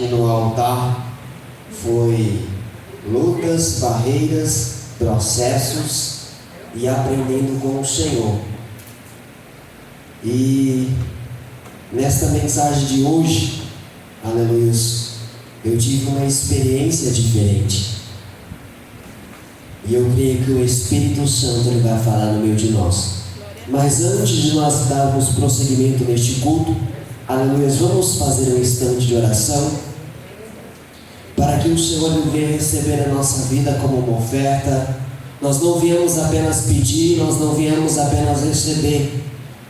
aqui no altar foi lutas, barreiras, processos e aprendendo com o Senhor. E nesta mensagem de hoje, aleluia, eu tive uma experiência diferente. E eu creio que o Espírito Santo ele vai falar no meio de nós. Mas antes de nós darmos prosseguimento neste culto, aleluia, vamos fazer um instante de oração para que o Senhor venha receber a nossa vida como uma oferta. Nós não viemos apenas pedir, nós não viemos apenas receber,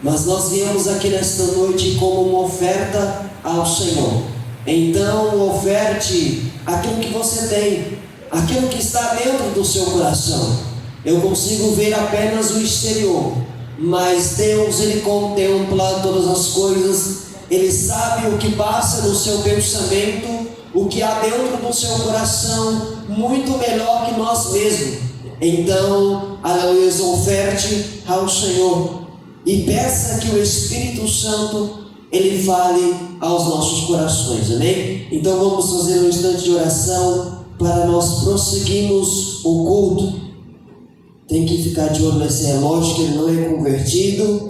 mas nós viemos aqui nesta noite como uma oferta ao Senhor. Então oferte aquilo que você tem, aquilo que está dentro do seu coração. Eu consigo ver apenas o exterior, mas Deus ele contempla todas as coisas. Ele sabe o que passa no seu pensamento, o que há dentro do seu coração, muito melhor que nós mesmos. Então, aleluia, oferte ao Senhor e peça que o Espírito Santo ele fale aos nossos corações, amém? Então vamos fazer um instante de oração para nós prosseguirmos o culto. Tem que ficar de olho nesse relógio que ele não é convertido,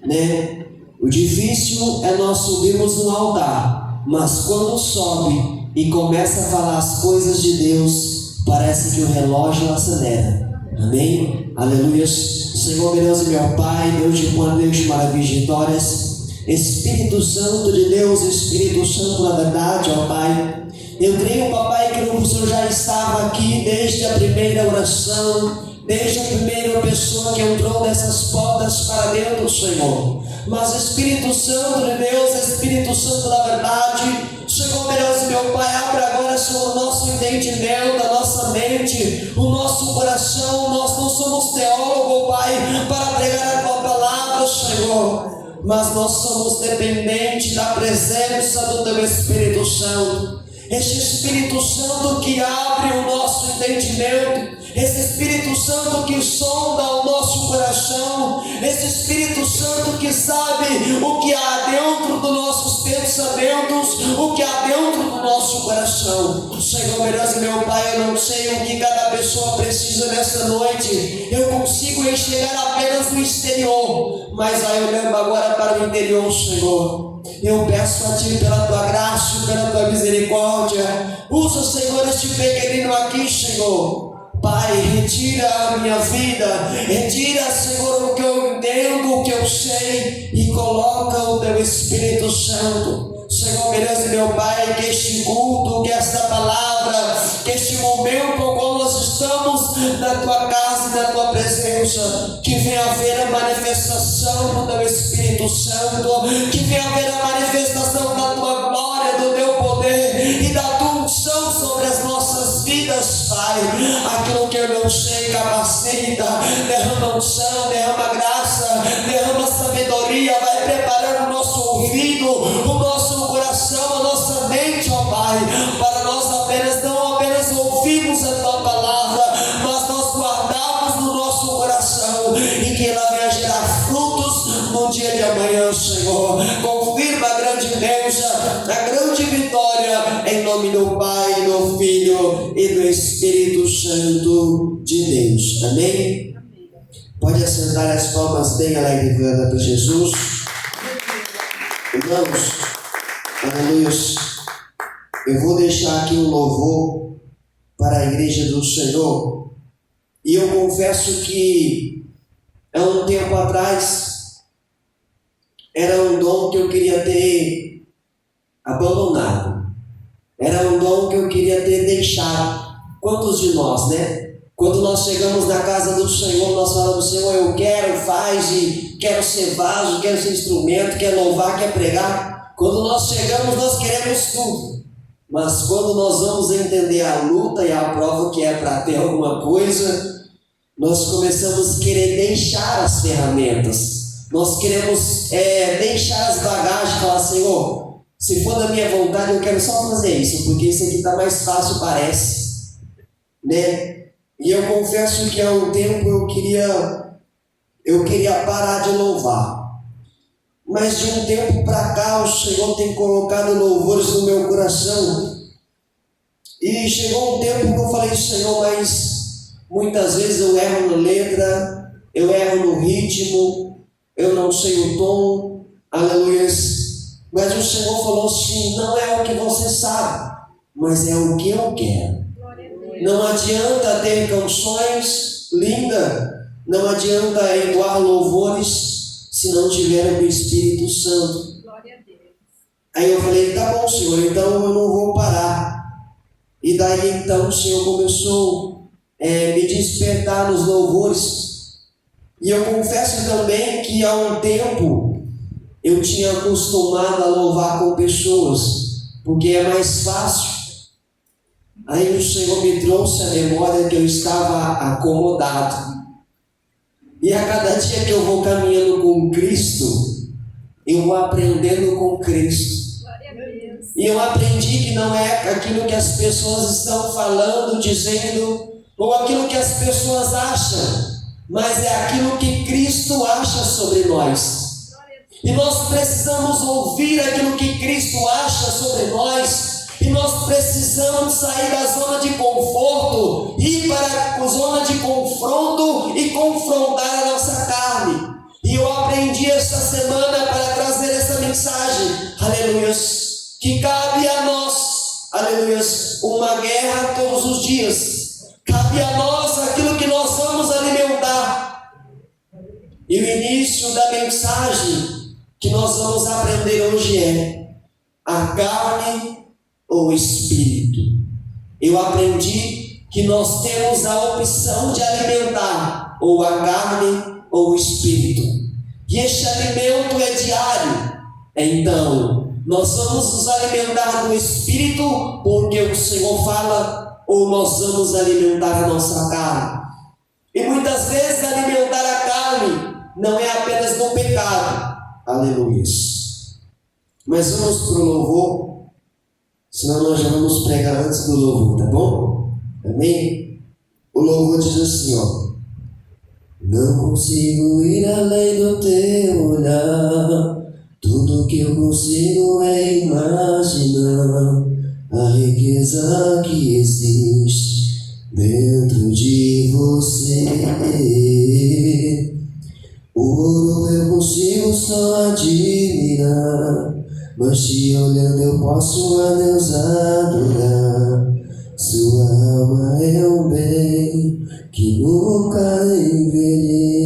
né? O difícil é nós subirmos no altar, mas quando sobe e começa a falar as coisas de Deus, parece que o relógio acelera, amém? Aleluia. Senhor, meu Deus e meu Pai, Deus de bom, Deus de maravilhas e vitórias, Espírito Santo de Deus, Espírito Santo na verdade, ó Pai, eu creio, papai, que o Senhor já estava aqui desde a primeira oração, desde a primeira pessoa que entrou dessas portas para dentro do Senhor. Mas Espírito Santo de Deus, Espírito Santo da verdade, Senhor, meu Deus e meu Pai, abre agora, Senhor, o nosso entendimento, a nossa mente, o nosso coração. Nós não somos teólogos, Pai, para pregar a Tua palavra, Senhor, mas nós somos dependentes da presença do Teu Espírito Santo. Este Espírito Santo que abre o nosso entendimento, esse Espírito Santo que sonda o nosso coração, esse Espírito Santo que sabe o que há dentro dos nossos pensamentos, o que há dentro do nosso coração. Senhor, meu Deus e meu Pai, eu não sei o que cada pessoa precisa nesta noite, eu consigo enxergar apenas no exterior, mas aí eu lembro agora para o interior, Senhor. Eu peço a Ti pela Tua graça, pela Tua misericórdia, usa, Senhor, este pequenino aqui, Senhor. Pai, retira a minha vida, retira, Senhor, o que eu entendo, o que eu sei, e coloca o Teu Espírito Santo. Senhor, meu Deus e meu Pai, que este culto, que esta palavra, que este momento ao qual nós estamos na Tua casa e na Tua presença, que venha haver a manifestação do Teu Espírito Santo, que venha haver a manifestação da Tua glória, do Teu poder e da Tua unção sobre as nossas vidas, Pai. Aquilo que eu não sei, capacita, derrama unção, derrama graça, derrama sabedoria, vai preparando o nosso ouvido, o nosso coração, a nossa mente, ó Pai, para nós não apenas ouvirmos a Tua palavra, mas nós guardarmos no nosso coração e que ela venha gerar frutos no dia de amanhã, Senhor. Confirma a grande bênção, a grande vitória, em nome do Pai, do Filho e do Espírito Santo de Deus. Amém? Pode assentar as palmas bem alegre para Jesus. Irmãos, aleluia. Eu vou deixar aqui um louvor para a igreja do Senhor. E eu confesso que há um tempo atrás era um dom que eu queria ter abandonado. Era um dom que eu queria ter deixado. Quantos de nós, né? Quando nós chegamos na casa do Senhor, nós falamos: Senhor, eu quero, faz, e quero ser vaso, quero ser instrumento, quero louvar, quero pregar. Quando nós chegamos, nós queremos tudo. Mas quando nós vamos entender a luta e a prova que é para ter alguma coisa, nós começamos a querer deixar as ferramentas. Nós queremos deixar as bagagens e falar: Senhor, se for da minha vontade, eu quero só fazer isso, porque isso aqui está mais fácil, parece, né? E eu confesso que há um tempo eu queria parar de louvar, mas de um tempo para cá o Senhor tem colocado louvores no meu coração. E chegou um tempo que eu falei, Senhor, mas muitas vezes eu erro na letra, eu erro no ritmo, eu não sei o tom, aleluia. Mas o Senhor falou assim, não é o que você sabe, mas é o que eu quero. Não adianta ter canções lindas, não adianta entoar louvores, se não tiver o Espírito Santo. Aí eu falei, tá bom, Senhor, então eu não vou parar. E daí então o Senhor começou a me despertar nos louvores. E eu confesso também que há um tempo eu tinha acostumado a louvar com pessoas, porque é mais fácil. Aí o Senhor me trouxe a memória que eu estava acomodado. E a cada dia que eu vou caminhando com Cristo, eu vou aprendendo com Cristo. E eu aprendi que não é aquilo que as pessoas estão falando, dizendo, ou aquilo que as pessoas acham, mas é aquilo que Cristo acha sobre nós. E nós precisamos ouvir aquilo que Cristo acha sobre nós. E nós precisamos sair da zona de conforto, ir para a zona de confronto e confrontar a nossa carne. E eu aprendi esta semana para trazer essa mensagem, aleluia, que cabe a nós, aleluia, uma guerra todos os dias. Cabe a nós aquilo que nós vamos alimentar. E o início da mensagem que nós vamos aprender hoje é a carne ou o espírito. Eu aprendi que nós temos a opção de alimentar ou a carne ou o espírito. E este alimento é diário. Então, nós vamos nos alimentar do espírito porque o Senhor fala, ou nós vamos alimentar a nossa carne. E muitas vezes alimentar a carne não é apenas no pecado. Aleluia. Mas vamos para o louvor. Senão nós já vamos pregar antes do louvor, tá bom? Amém? O louvor diz assim, ó. Não consigo ir além do teu olhar. Tudo que eu consigo é imaginar a riqueza que existe dentro de você. O ouro eu consigo só admirar, mas te olhando eu posso a Deus adorar. Sua alma é um bem que nunca envelhecerá.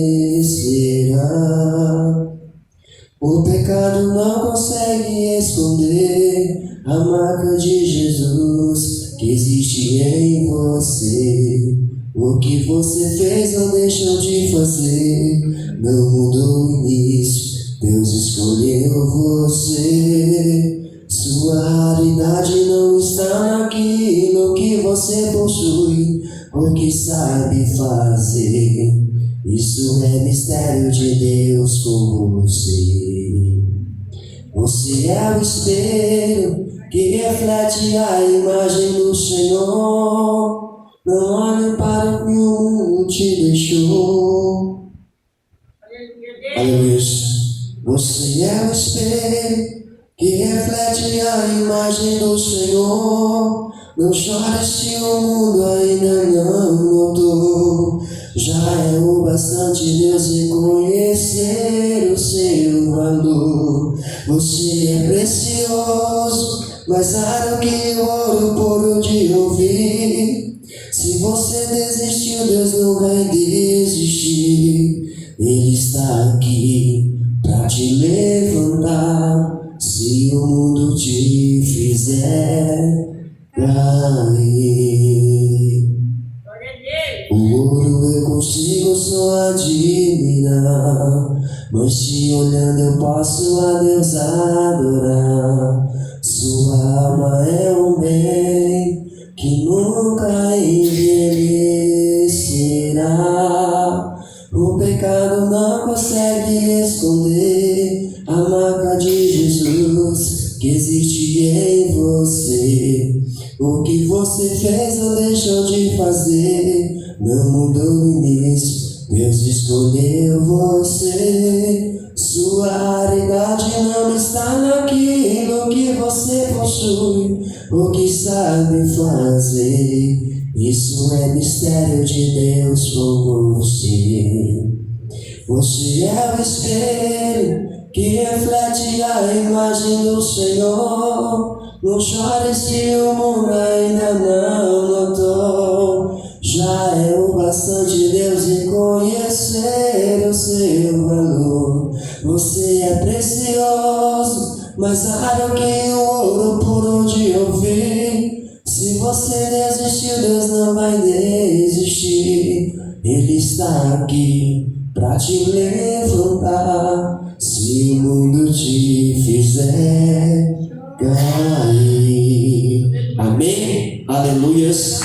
O pecado não consegue esconder a marca de Jesus que existe em você. O que você fez ou deixou de fazer não mudou o início. Deus escolheu você. Sua raridade não está naquilo que você possui ou que sabe fazer. Isso é mistério de Deus com você. Você é o espelho que reflete a imagem do Senhor. Não olhe para o que o mundo te deixou. Aleluia. Você é o espelho que reflete a imagem do Senhor. Não chore se o mundo ainda não mudou. Já é o bastante Deus reconhecer o seu valor. Você é precioso, mais raro que o ouro puro de ouvir. Se você desistiu, Deus não vai desistir. Ele está aqui pra te levantar. Se o mundo te fizer cair, o ouro eu consigo só admirar, mas te olhando eu posso a Deus adorar. Sua alma é um bem que nunca envelhecerá. O pecado não consegue esconder a marca de Jesus que existe em você. O que você fez ou deixou de fazer não mudou o início. Deus escolheu você. Sua raridade não está naquilo que você possui ou que sabe fazer. Isso é mistério de Deus com você. Você é o espelho que reflete a imagem do Senhor. Não chores que o mundo ainda não notou. Já é o bastante Deus em conhecer o seu valor. Você é precioso, mais raro que o ouro por onde eu vi. Se você desistiu, Deus não vai desistir. Ele está aqui pra te levantar. Se o mundo te fizer cair. Amém? Aleluias.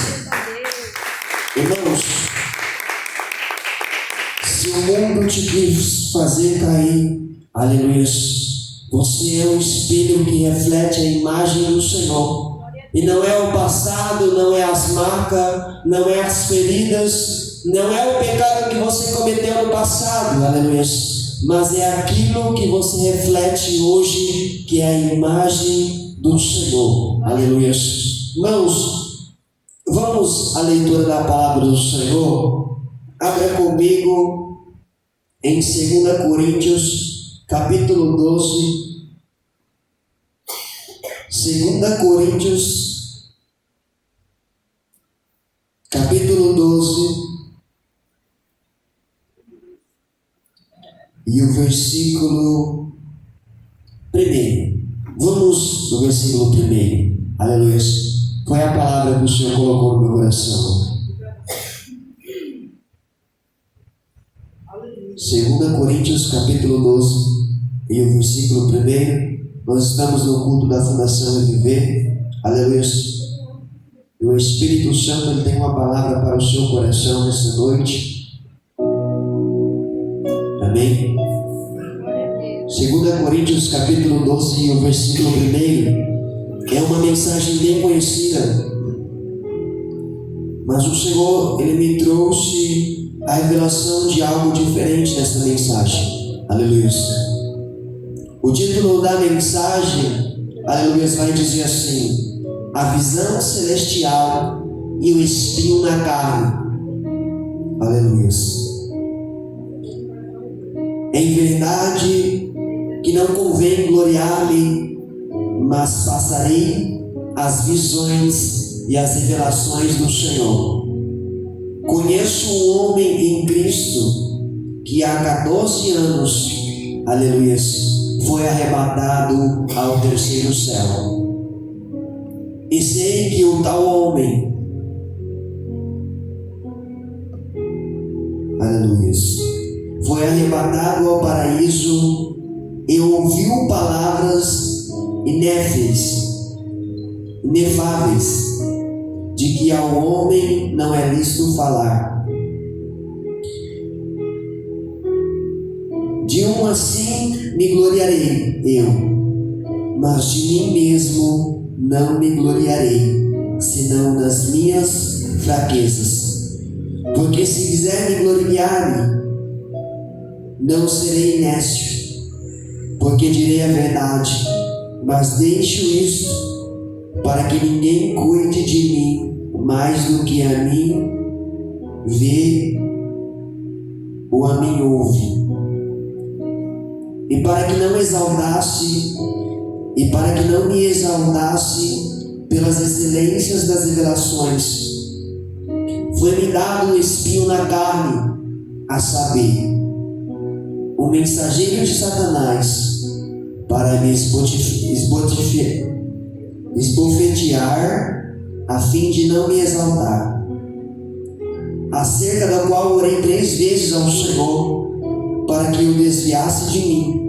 Irmãos, se o mundo te quis fazer cair, aleluias, você é um espelho que reflete a imagem do Senhor. E não é o passado, não é as marcas, não é as feridas, não é o pecado que você cometeu no passado, aleluias, mas é aquilo que você reflete hoje, que é a imagem do Senhor, aleluias. Irmãos, vamos à leitura da palavra do Senhor. Abra comigo em 2 Coríntios, capítulo 12. 2 Coríntios, capítulo 12, e o versículo 1. Vamos no versículo 1. Aleluia. Foi a palavra que o Senhor colocou no meu coração. 2 Coríntios, capítulo 12, e o versículo 1. Nós estamos no culto da Fundação Viver. Aleluia. E o Espírito Santo ele tem uma palavra para o seu coração nesta noite. Amém? 2 Coríntios capítulo 12 e o versículo 1 é uma mensagem bem conhecida. Mas o Senhor ele me trouxe a revelação de algo diferente nessa mensagem. Aleluia. O título da mensagem, aleluia, vai dizer assim: a visão celestial e o espinho na carne. Aleluia. Em verdade que não convém gloriar-me, mas passarei as visões e as revelações do Senhor. Conheço um homem em Cristo que há 14 anos, aleluia, foi arrebatado ao terceiro céu. E sei que o tal homem, aleluia, foi arrebatado ao paraíso e ouviu palavras inefáveis, de que ao homem não é lícito falar. De um assim me gloriarei eu, mas de mim mesmo não me gloriarei, senão nas minhas fraquezas. Porque se quiser me gloriar-me, não serei nécio, porque direi a verdade, mas deixo isto para que ninguém cuide de mim mais do que a mim vê ou a mim ouve. E para que não me exaltasse pelas excelências das revelações, foi-me dado um espinho na carne, a saber, o mensageiro de Satanás, para me esbofetear, a fim de não me exaltar. Acerca da qual orei 3 vezes ao Senhor, para que o desviasse de mim.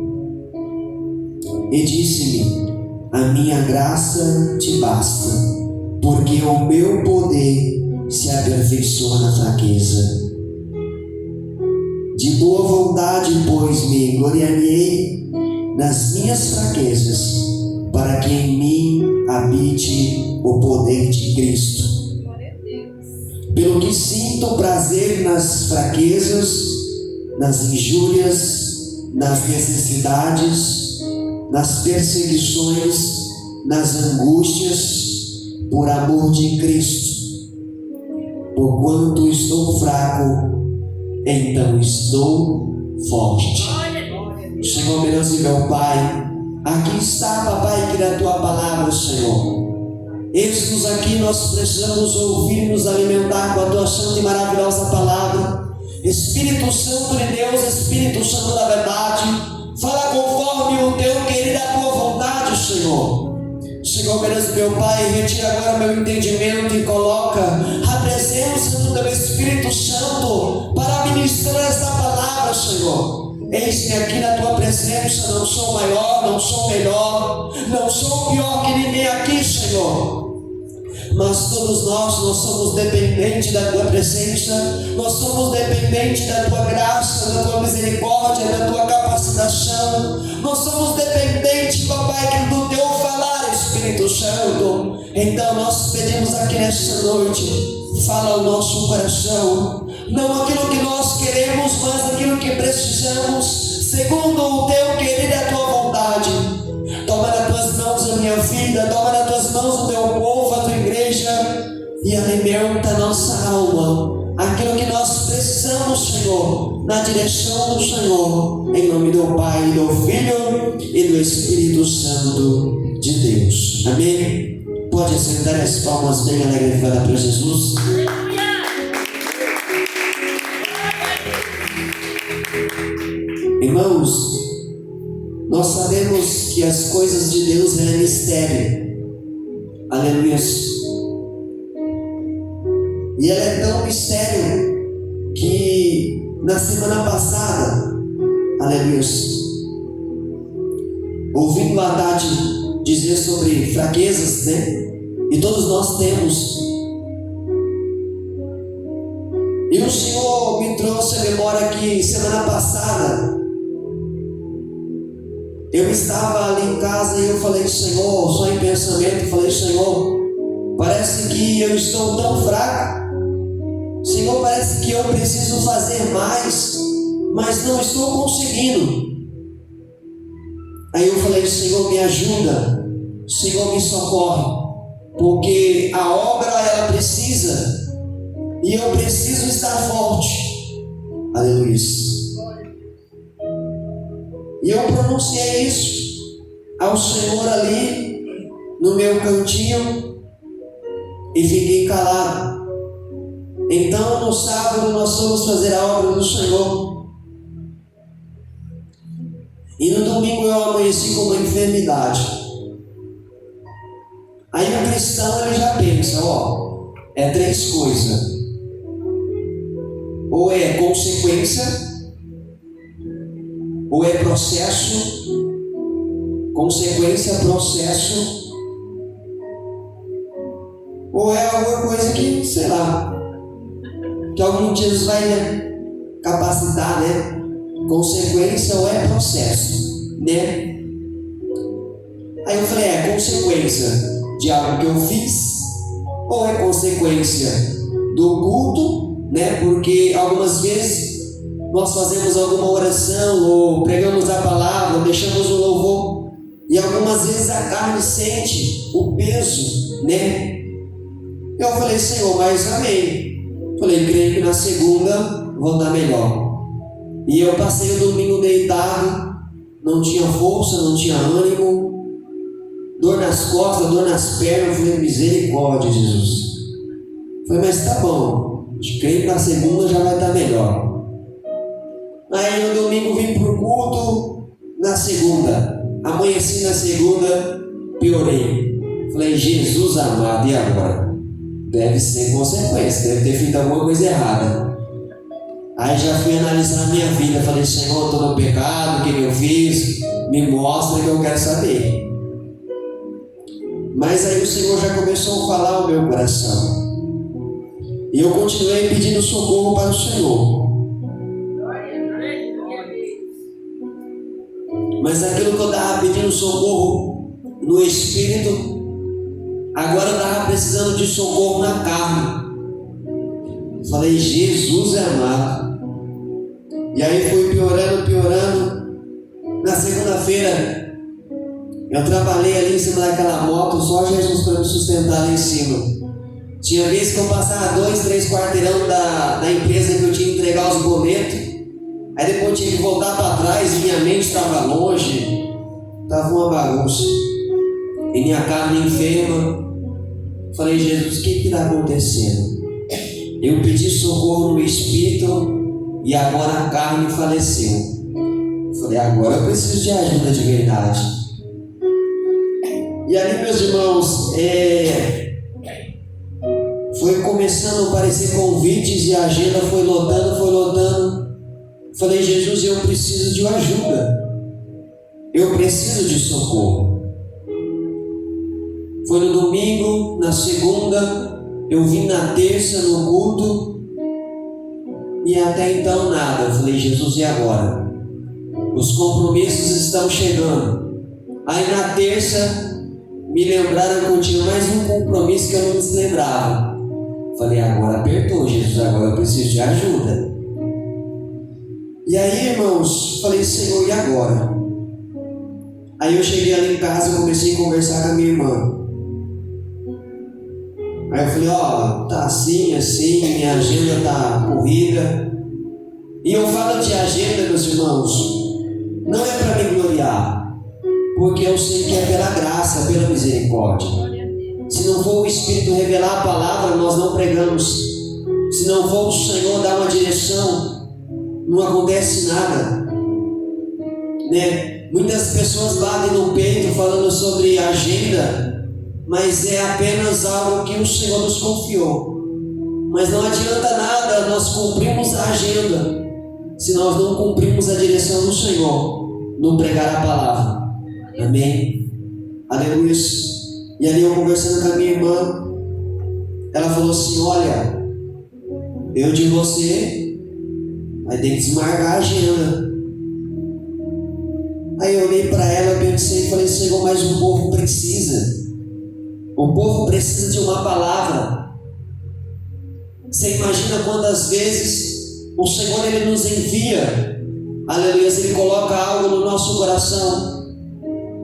E disse-me: a minha graça te basta, porque o meu poder se aperfeiçoa na fraqueza. De boa vontade, pois, me gloriarei nas minhas fraquezas, para que em mim habite o poder de Cristo. Pelo que sinto prazer nas fraquezas, nas injúrias, nas necessidades, nas perseguições, nas angústias, por amor de Cristo. Porquanto estou fraco, então estou forte. Senhor, meu Deus e meu Pai, aqui está, papai, que na tua palavra, Senhor. Eis-nos aqui, nós precisamos ouvir e nos alimentar com a tua santa e maravilhosa palavra. Espírito Santo de Deus, Espírito Santo da verdade, fala conforme o teu querer, a tua vontade, Senhor. Senhor, meu Deus, meu Pai, retira agora meu entendimento e coloca a presença do teu Espírito Santo para ministrar esta palavra, Senhor. Eis-me aqui na tua presença, não sou maior, não sou melhor, não sou pior que ninguém aqui, Senhor. Mas todos nós somos dependentes da tua presença, nós somos dependentes da tua graça, da tua misericórdia, da tua capacitação. Nós somos dependentes, papai, do teu falar, Espírito Santo. Então nós pedimos aqui nesta noite, fala ao nosso coração, não aquilo que nós queremos, mas aquilo que precisamos, segundo o teu querer e a tua vontade. Toma nas tuas mãos a minha vida, toma nas tuas mãos o teu povo, a tua igreja, e alimenta a nossa alma, aquilo que nós precisamos, Senhor, na direção do Senhor, em nome do Pai, do Filho e do Espírito Santo de Deus. Amém? Pode sentar as palmas bem alegres para Jesus. Irmãos, nós sabemos que as coisas de Deus é mistério. Aleluia. E ela é tão mistério que na semana passada, aleluia, ouvindo a Haddad dizer sobre fraquezas, né? E todos nós temos. E o Senhor me trouxe a memória que semana passada eu estava ali em casa e eu falei, Senhor, só em pensamento, falei, Senhor, parece que eu estou tão fraco. Senhor, parece que eu preciso fazer mais, mas não estou conseguindo. Aí eu falei, Senhor, me ajuda, Senhor, me socorre, porque a obra ela precisa, e eu preciso estar forte. Aleluia. E eu pronunciei isso ao Senhor ali no meu cantinho e fiquei calado. Então no sábado nós fomos fazer a obra do Senhor. E no domingo eu amanheci com uma enfermidade. Aí o cristão ele já pensa, é três coisas. Ou é consequência, ou é processo, consequência, processo, ou é alguma coisa que, sei lá, que algum dia vai capacitar, né? Consequência ou é processo, né? Aí eu falei, é consequência de algo que eu fiz, ou é consequência do culto, né? Porque algumas vezes nós fazemos alguma oração, ou pregamos a palavra, ou deixamos o louvor, e algumas vezes a carne sente o peso, né? Eu falei, Senhor, mas amém. Falei, creio que na segunda vou dar melhor. E eu passei o domingo deitado, não tinha força, não tinha ânimo, dor nas costas, dor nas pernas. Eu falei, misericórdia, Jesus. Falei, mas tá bom, creio que na segunda já vai estar melhor. Aí no domingo vim para o culto, na segunda, amanheci na segunda, piorei. Falei, Jesus amado, e agora? Deve ser consequência, deve ter feito alguma coisa errada. Aí já fui analisar a minha vida, falei, Senhor, estou no pecado, o que eu fiz? Me mostra que eu quero saber. Mas aí o Senhor já começou a falar ao meu coração. E eu continuei pedindo socorro para o Senhor. Mas aquilo que eu estava pedindo socorro no Espírito, agora eu estava precisando de socorro na carne. Falei, Jesus é amado. E aí foi piorando. segunda-feira eu trabalhei ali em cima daquela moto, só Jesus para me sustentar lá em cima. Tinha vezes que eu passava 2, 3 quarteirão da empresa que eu tinha que entregar os boletos. Aí depois eu tinha que voltar para trás e minha mente estava longe. Estava uma bagunça. E minha carne enferma. Falei, Jesus, o que está acontecendo? Eu pedi socorro no espírito e agora a carne faleceu. Falei, agora eu preciso de ajuda de verdade. E ali, meus irmãos, foi começando a aparecer convites e a agenda foi lotando. Falei, Jesus, eu preciso de ajuda. Eu preciso de socorro. Foi no domingo, na segunda, eu vim na terça no culto e até então nada. Eu falei, Jesus, e agora? Os compromissos estão chegando. Aí na terça me lembraram que eu tinha mais um compromisso que eu não me lembrava. Falei, agora apertou, Jesus, agora eu preciso de ajuda. E aí, irmãos, falei, Senhor, e agora? Aí eu cheguei ali em casa e comecei a conversar com a minha irmã. Aí eu falei, tá assim, minha agenda tá corrida. E eu falo de agenda, meus irmãos, não é para me gloriar, porque eu sei que é pela graça, pela misericórdia. Se não for o Espírito revelar a palavra, nós não pregamos. Se não for o Senhor dar uma direção, não acontece nada, né? Muitas pessoas batem no peito falando sobre agenda, mas é apenas algo que o Senhor nos confiou. Mas não adianta nada nós cumprirmos a agenda se nós não cumprirmos a direção do Senhor, não pregar a palavra. Amém? Aleluia. E ali eu conversando com a minha irmã, ela falou assim, olha, eu de você vai ter que desmarcar a agenda. Aí eu olhei para ela, pensei e falei, Senhor, mas o povo precisa. O povo precisa de uma palavra. Você imagina quantas vezes o Senhor Ele nos envia, aleluia, Ele coloca algo no nosso coração.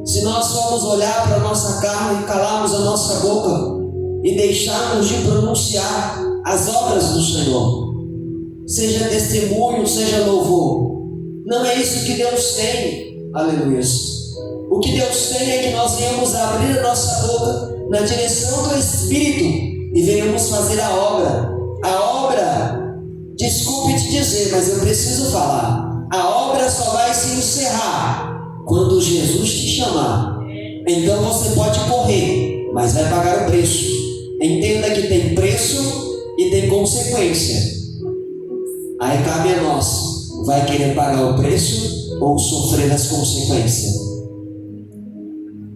Se nós formos olhar para a nossa carne e calarmos a nossa boca e deixarmos de pronunciar as obras do Senhor, seja testemunho, seja louvor, não é isso que Deus tem, aleluia. O que Deus tem é que nós venhamos abrir a nossa boca na direção do Espírito e venhamos fazer a obra. A obra, desculpe te dizer, mas eu preciso falar, a obra só vai se encerrar quando Jesus te chamar. Então você pode correr, mas vai pagar o preço. Entenda que tem preço e tem consequência. Aí cabe a nós, vai querer pagar o preço ou sofrer as consequências?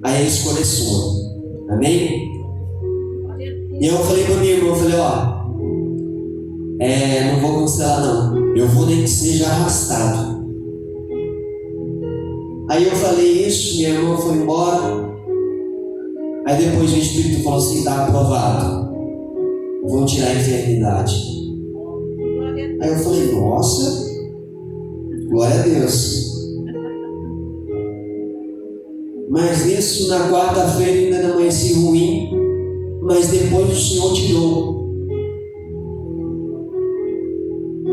Aí a escolha é sua. Amém? E eu falei para minha irmã, eu falei, não vou cancelar não, eu vou nem que seja arrastado. Aí eu falei isso, minha irmã foi embora. Aí depois o Espírito falou assim, está aprovado, vou tirar a enfermidade. Aí eu falei, nossa, glória a Deus. Mas nisso, na quarta-feira ainda não amanheci ruim, mas depois o Senhor tirou.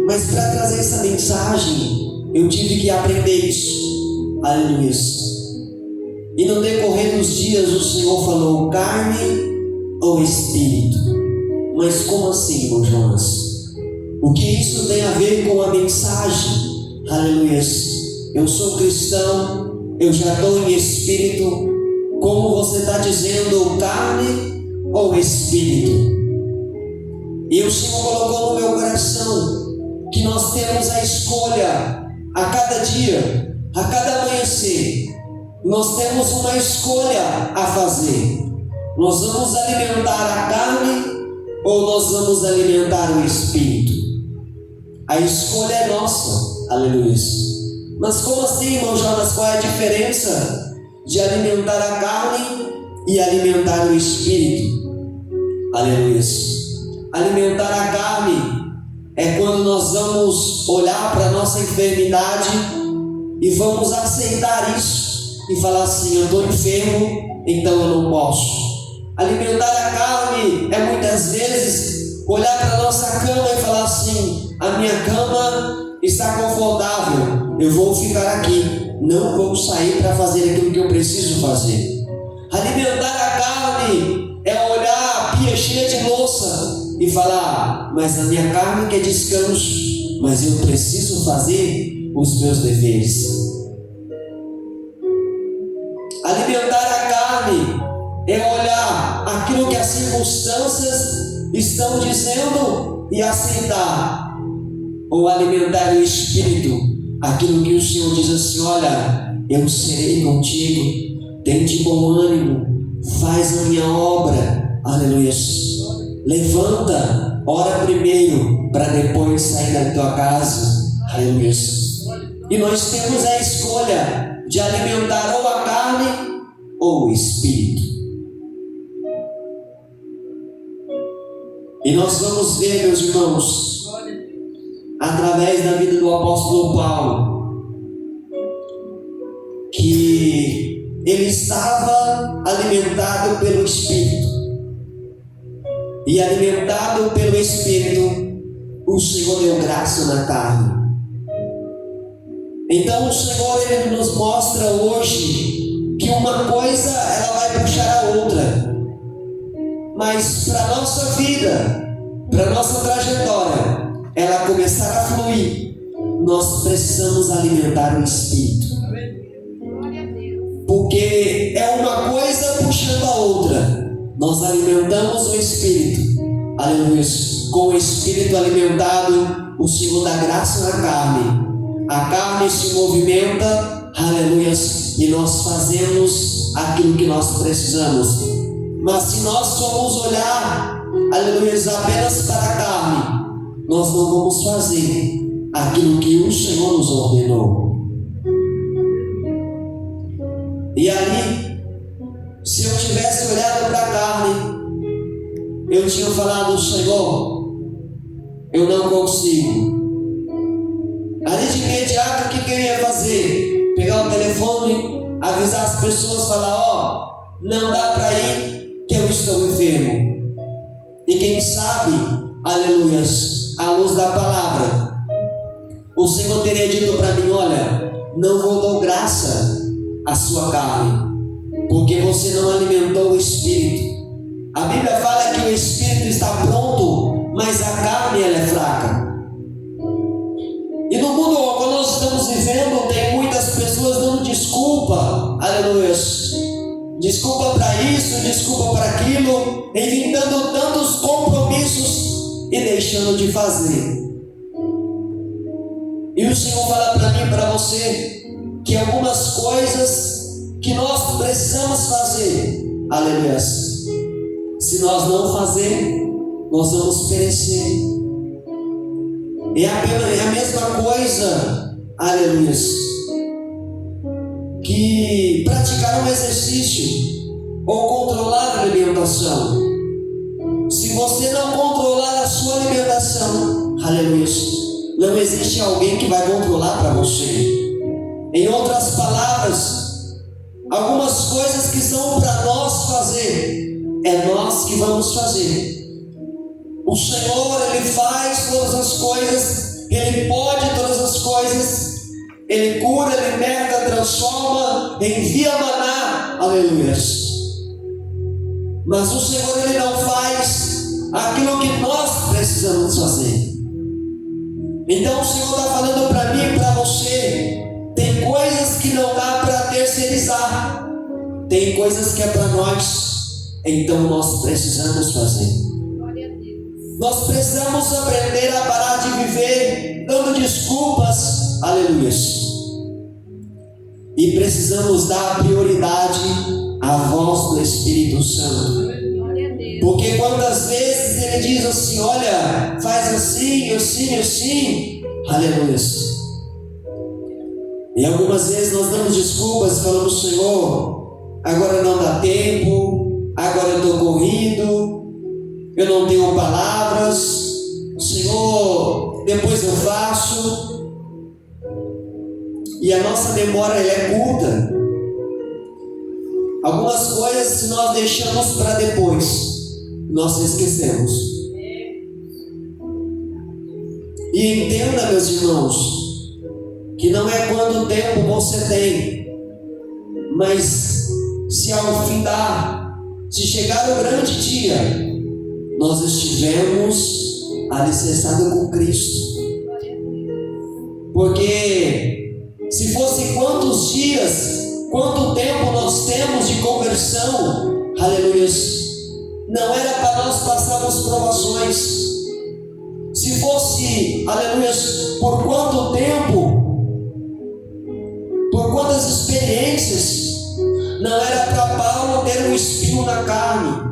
Mas para trazer essa mensagem, eu tive que aprender isso. Aleluia. E no decorrer dos dias o Senhor falou, carne ou espírito? Mas como assim, irmão Jonas? O que isso tem a ver com a mensagem? Aleluia. Eu sou cristão, eu já estou em espírito. Como você está dizendo, carne ou espírito? E o Senhor colocou no meu coração que nós temos a escolha a cada dia, a cada amanhecer. Nós temos uma escolha a fazer. Nós vamos alimentar a carne ou nós vamos alimentar o espírito? A escolha é nossa. Aleluia. Mas como assim, irmão Jonas? Qual é a diferença de alimentar a carne e alimentar o espírito? Aleluia. Alimentar a carne é quando nós vamos olhar para a nossa enfermidade e vamos aceitar isso e falar assim: eu estou enfermo, então eu não posso. Alimentar a carne é muitas vezes olhar para a nossa cama e falar assim: a minha cama está confortável, eu vou ficar aqui, não vou sair para fazer aquilo que eu preciso fazer. Alimentar a carne é olhar a pia cheia de louça e falar: mas a minha carne quer descanso, mas eu preciso fazer os meus deveres. Alimentar a carne é olhar aquilo que as circunstâncias estão dizendo e aceitar. Ou alimentar o espírito, aquilo que o Senhor diz assim: olha, eu serei contigo, tem de bom ânimo, faz a minha obra, aleluia. Levanta, ora primeiro, para depois sair da tua casa, aleluia. E nós temos a escolha de alimentar ou a carne ou o espírito. E nós vamos ver, meus irmãos, através da vida do apóstolo Paulo, que ele estava alimentado pelo Espírito, e alimentado pelo Espírito, o Senhor deu graça na carne. Então o Senhor, ele nos mostra hoje que uma coisa ela vai puxar a outra, mas para a nossa vida, para a nossa trajetória, ela começar a fluir, nós precisamos alimentar o Espírito. Porque é uma coisa puxando a outra. Nós alimentamos o Espírito, aleluia. Com o Espírito alimentado, o Senhor dá graça na carne. A carne se movimenta, aleluia, e nós fazemos aquilo que nós precisamos. Mas se nós formos olhar, aleluia, apenas para a carne, nós não vamos fazer aquilo que o Senhor nos ordenou. E ali, se eu tivesse olhado para a carne, eu tinha falado: Senhor, eu não consigo. Ali de imediato, o que eu ia fazer? Pegar o telefone, avisar as pessoas, falar: ó, não dá para ir, que eu estou enfermo. E quem sabe, aleluia, à luz da palavra, o Senhor teria dito para mim: olha, não vou dar graça à sua carne, porque você não alimentou o Espírito. A Bíblia fala que o Espírito está pronto, mas a carne ela é fraca. E no mundo quando nós estamos vivendo, tem muitas pessoas dando desculpa, aleluia, desculpa para isso, desculpa para aquilo, inventando tantos compromissos e deixando de fazer. E o Senhor fala para mim e para você que algumas coisas que nós precisamos fazer, aleluia, se nós não fazer, nós vamos perecer. É a mesma coisa, aleluia, que praticar um exercício ou controlar a alimentação. Se você não controlar a sua alimentação, aleluia, não existe alguém que vai controlar para você. Em outras palavras, algumas coisas que são para nós fazer, é nós que vamos fazer. O Senhor, ele faz todas as coisas, ele pode todas as coisas, ele cura, liberta, transforma, envia maná, aleluia. Mas o Senhor, ele não faz aquilo que nós precisamos fazer. Então o Senhor está falando para mim e para você: tem coisas que não dá para terceirizar, tem coisas que é para nós, então nós precisamos fazer. Nós precisamos aprender a parar de viver dando desculpas, aleluia. E precisamos dar prioridade à voz do Espírito Santo. Porque quantas vezes ele diz assim: olha, faz assim, assim, assim, aleluia. E algumas vezes nós damos desculpas, falamos: Senhor, agora não dá tempo, agora eu estou corrido, eu não tenho palavras, Senhor, depois eu faço. e a nossa memória ela é curta. Algumas coisas, se nós deixamos para depois, nós esquecemos. E entenda, meus irmãos, que não é quanto tempo você tem, mas se ao findar, se chegar o grande dia, nós estivemos alicerçados com Cristo. Porque se fosse quantos dias, quanto tempo nós temos de conversão, aleluia, não era para nós passarmos provações. Se fosse, aleluia, por quanto tempo, por quantas experiências, não era para Paulo ter um espinho na carne,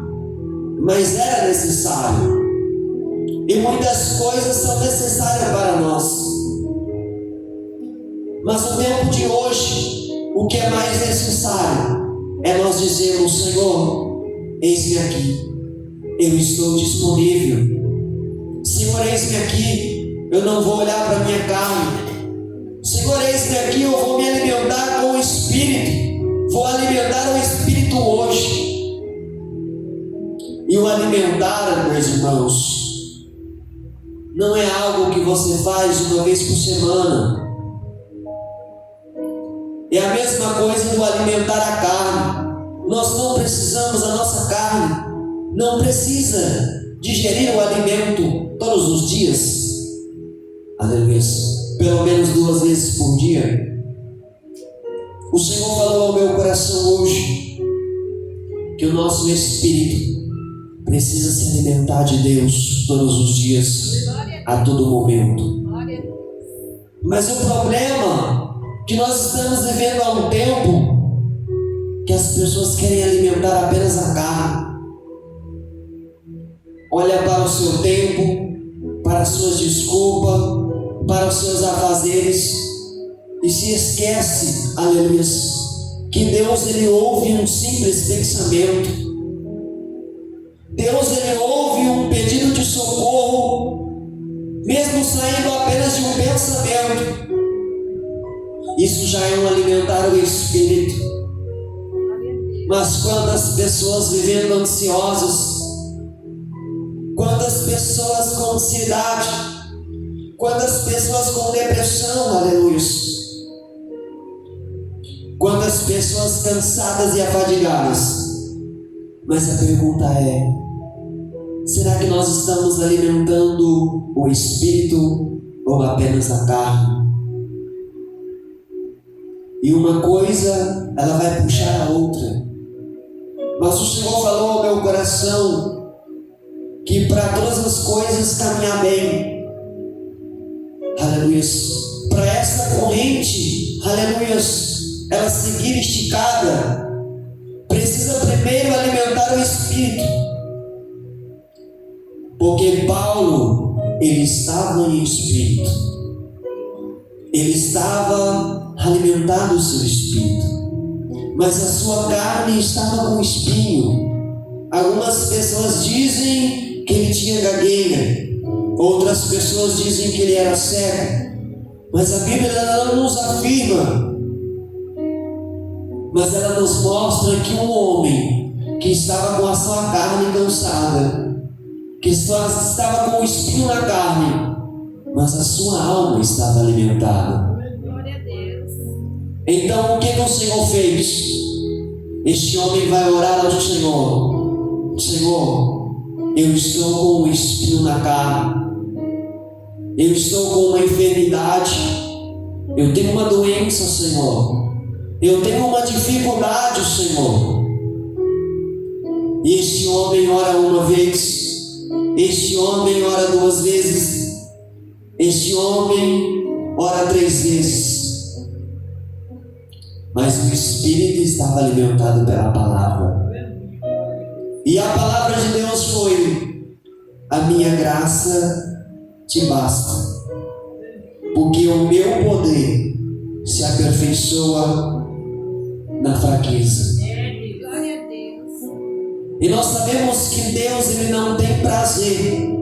mas era necessário. E muitas coisas são necessárias para nós. Mas no tempo de hoje, o que é mais necessário é nós dizermos: Senhor, eis-me aqui, eu estou disponível. Senhor, eis-me aqui, eu não vou olhar para a minha carne. Senhor, eis-me aqui, eu vou me alimentar com o Espírito. Vou alimentar o Espírito hoje. E o alimentar, meus irmãos, não é algo que você faz uma vez por semana. É a mesma coisa do alimentar a carne. Nós não precisamos, a nossa carne não precisa digerir o alimento todos os dias. Aleluia. Pelo menos 2 vezes por dia. O Senhor falou ao meu coração hoje que o nosso espírito precisa se alimentar de Deus todos os dias, a todo momento. Mas o problema é que nós estamos vivendo há um tempo que as pessoas querem alimentar apenas a carne. Olha para o seu tempo, para as suas desculpas, para os seus afazeres, e se esquece, aleluia, que Deus ele ouve um simples pensamento. Deus ele ouve um pedido de socorro, mesmo saindo apenas de um pensamento. Isso já é um alimentar o espírito. Mas quantas pessoas vivendo ansiosas, quantas pessoas com ansiedade, quantas pessoas com depressão, aleluia, quantas pessoas cansadas e afadigadas. Mas a pergunta é: será que nós estamos alimentando o espírito ou apenas a carne? E uma coisa, ela vai puxar a outra. Mas o Senhor falou ao meu coração que para todas as coisas caminhar bem, aleluia, para essa corrente, aleluia, ela seguir esticada, precisa primeiro alimentar o espírito. Porque Paulo, ele estava em espírito, ele estava alimentando o seu espírito, mas a sua carne estava com espinho. Algumas pessoas dizem que ele tinha gagueira, outras pessoas dizem que ele era cego, mas a Bíblia não nos afirma, mas ela nos mostra que um homem que estava com a sua carne cansada, que estava com o espinho na carne, mas a sua alma estava alimentada. Glória a Deus. Então o que o Senhor fez? Este homem vai orar ao Senhor: Senhor, eu estou com um espinho na carne, eu estou com uma enfermidade, eu tenho uma doença, Senhor, eu tenho uma dificuldade, Senhor. E este homem ora uma vez, este homem ora 2 vezes, este homem ora 3 vezes. Mas o espírito estava alimentado pela palavra. E a palavra de Deus foi: a minha graça te basta, porque o meu poder se aperfeiçoa na fraqueza. Glória a Deus. E nós sabemos que Deus ele não tem prazer,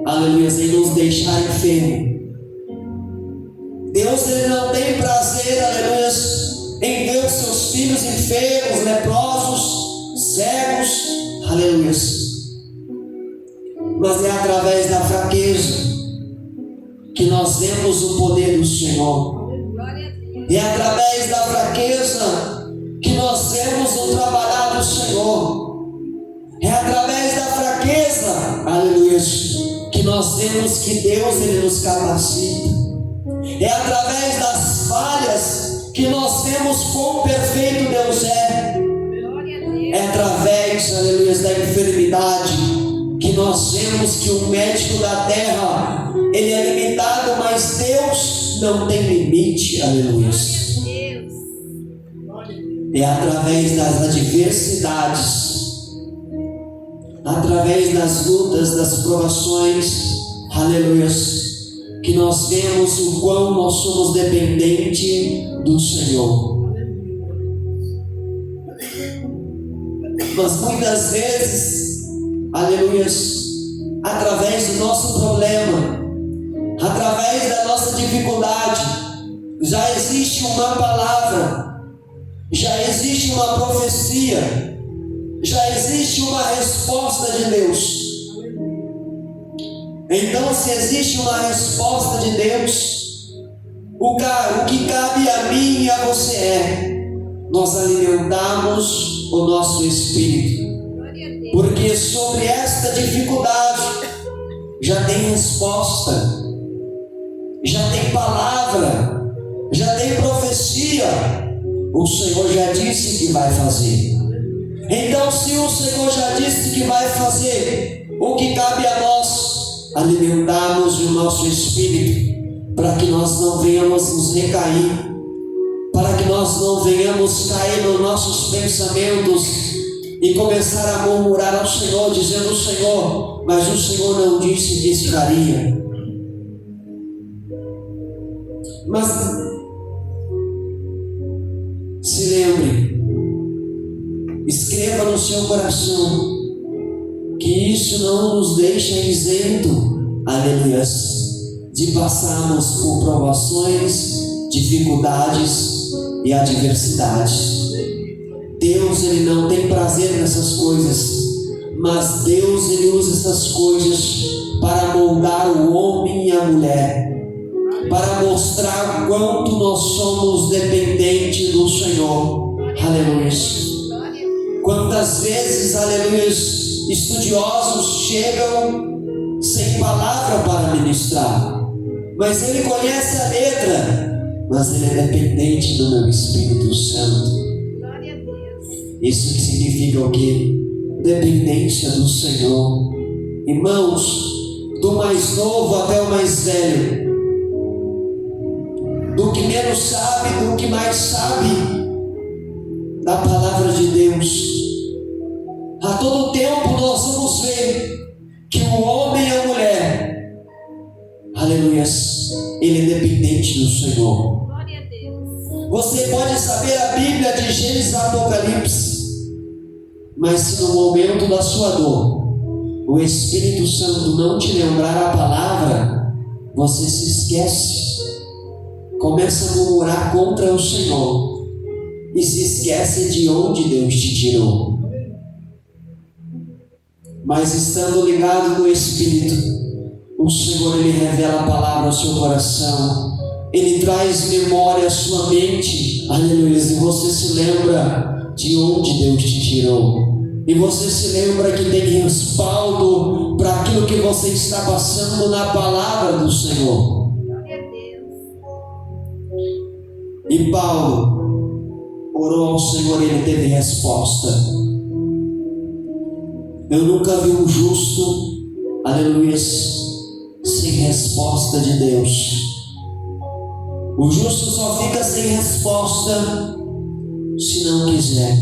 aleluia, em nos deixar enfermos. Deus Deus ele não tem prazer, aleluia, em ver os seus filhos enfermos, leprosos, cegos, aleluia. Mas é através da fraqueza que nós vemos o poder do Senhor. É através da fraqueza que nós vemos o trabalhar do Senhor. É através da fraqueza, aleluia, que nós vemos que Deus ele nos capacita. É através das falhas que nós vemos quão perfeito Deus é. É através, aleluia, da enfermidade que nós vemos que o médico da terra ele é limitado, mas Deus não tem limite, aleluia. É através das adversidades, através das lutas, das provações, aleluia, que nós vemos o quão nós somos dependentes do Senhor. Mas muitas vezes, aleluia, através do nosso problema, através da nossa dificuldade, já existe uma palavra, já existe uma profecia, já existe uma resposta de Deus. Então, se existe uma resposta de Deus, o que cabe a mim e a você é nós alimentarmos o nosso espírito, porque sobre esta dificuldade já tem resposta, já tem palavra, já tem profecia. O Senhor já disse que vai fazer. Então, se o Senhor já disse que vai fazer, o que cabe a nós? Alimentarmos o nosso espírito, para que nós não venhamos nos recair, para que nós não venhamos cair nos nossos pensamentos e começar a murmurar ao Senhor, dizendo: Senhor, mas o Senhor não disse que isso faria. Mas se lembre, escreva no seu coração, que isso não nos deixa isento, aleluia, de passarmos por provações, dificuldades e adversidades. Deus ele não tem prazer nessas coisas, mas Deus ele usa essas coisas para moldar o homem e a mulher, para mostrar o quanto nós somos dependentes do Senhor. Aleluia. Quantas vezes, aleluia, estudiosos chegam sem palavra para ministrar, mas ele conhece a letra, mas ele é dependente do meu Espírito Santo. Isso que significa o quê? Dependência do Senhor. Irmãos, do mais novo até o mais velho, do que menos sabe, do que mais sabe da palavra de Deus, a todo tempo nós vamos ver que o homem e a mulher, aleluia, ele é dependente do Senhor. Você pode saber a Bíblia de Gênesis a Apocalipse, mas se no momento da sua dor o Espírito Santo não te lembrar a palavra, você se esquece, começa a murmurar contra o Senhor e se esquece de onde Deus te tirou. Mas estando ligado no Espírito, o Senhor ele revela a palavra ao seu coração, ele traz memória à sua mente, aleluia, e você se lembra de onde Deus te tirou, e você se lembra que tem respaldo para aquilo que você está passando na palavra do Senhor. E Paulo orou ao Senhor e ele teve resposta. Eu nunca vi um justo, aleluia, sem resposta de Deus. O justo só fica sem resposta se não quiser.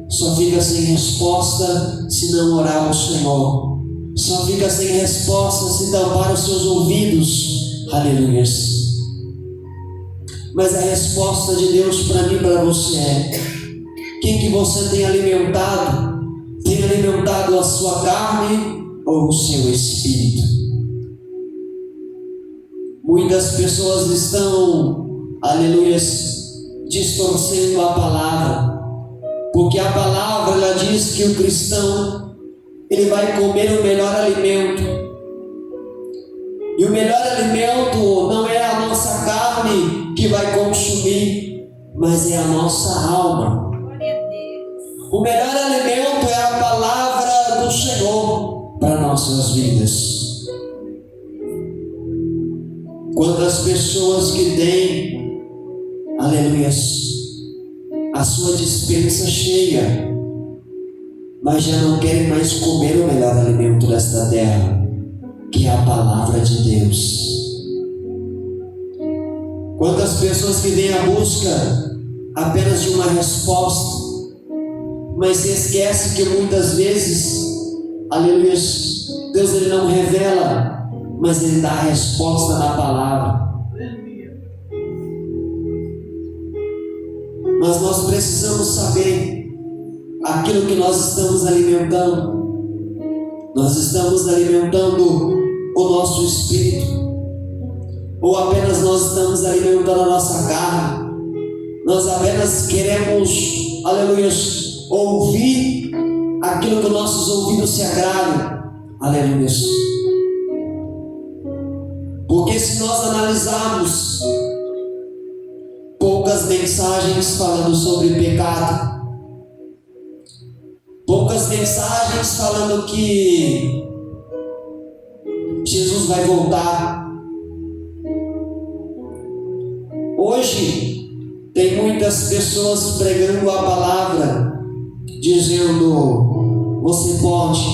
Só fica sem resposta se não orar ao Senhor. Só fica sem resposta se tampar os seus ouvidos. Aleluia. Mas a resposta de Deus para mim e para você é: quem que você tem alimentado? Tem alimentado a sua carne ou o seu espírito? Muitas pessoas estão, aleluias, distorcendo a palavra, porque a palavra ela diz que o cristão ele vai comer o melhor alimento, e o melhor alimento não é a nossa carne que vai consumir, mas é a nossa alma. O melhor alimento é a palavra do Senhor para nossas vidas. Quantas pessoas que têm, aleluias, a sua despensa cheia, mas já não querem mais comer o melhor alimento desta terra, que é a palavra de Deus. Quantas pessoas que vêm à busca apenas de uma resposta, mas se esquece que muitas vezes, aleluias, Deus ele não revela, mas ele dá a resposta na palavra. Mas nós precisamos saber aquilo que nós estamos alimentando. Nós estamos alimentando o nosso espírito, ou apenas nós estamos alimentando a nossa carne? Nós apenas queremos, aleluia, ouvir aquilo que nossos ouvidos se agradam, aleluia. Porque se nós analisarmos poucas mensagens falando sobre pecado, poucas mensagens falando que Jesus vai voltar. Hoje tem muitas pessoas pregando a palavra, dizendo: você pode,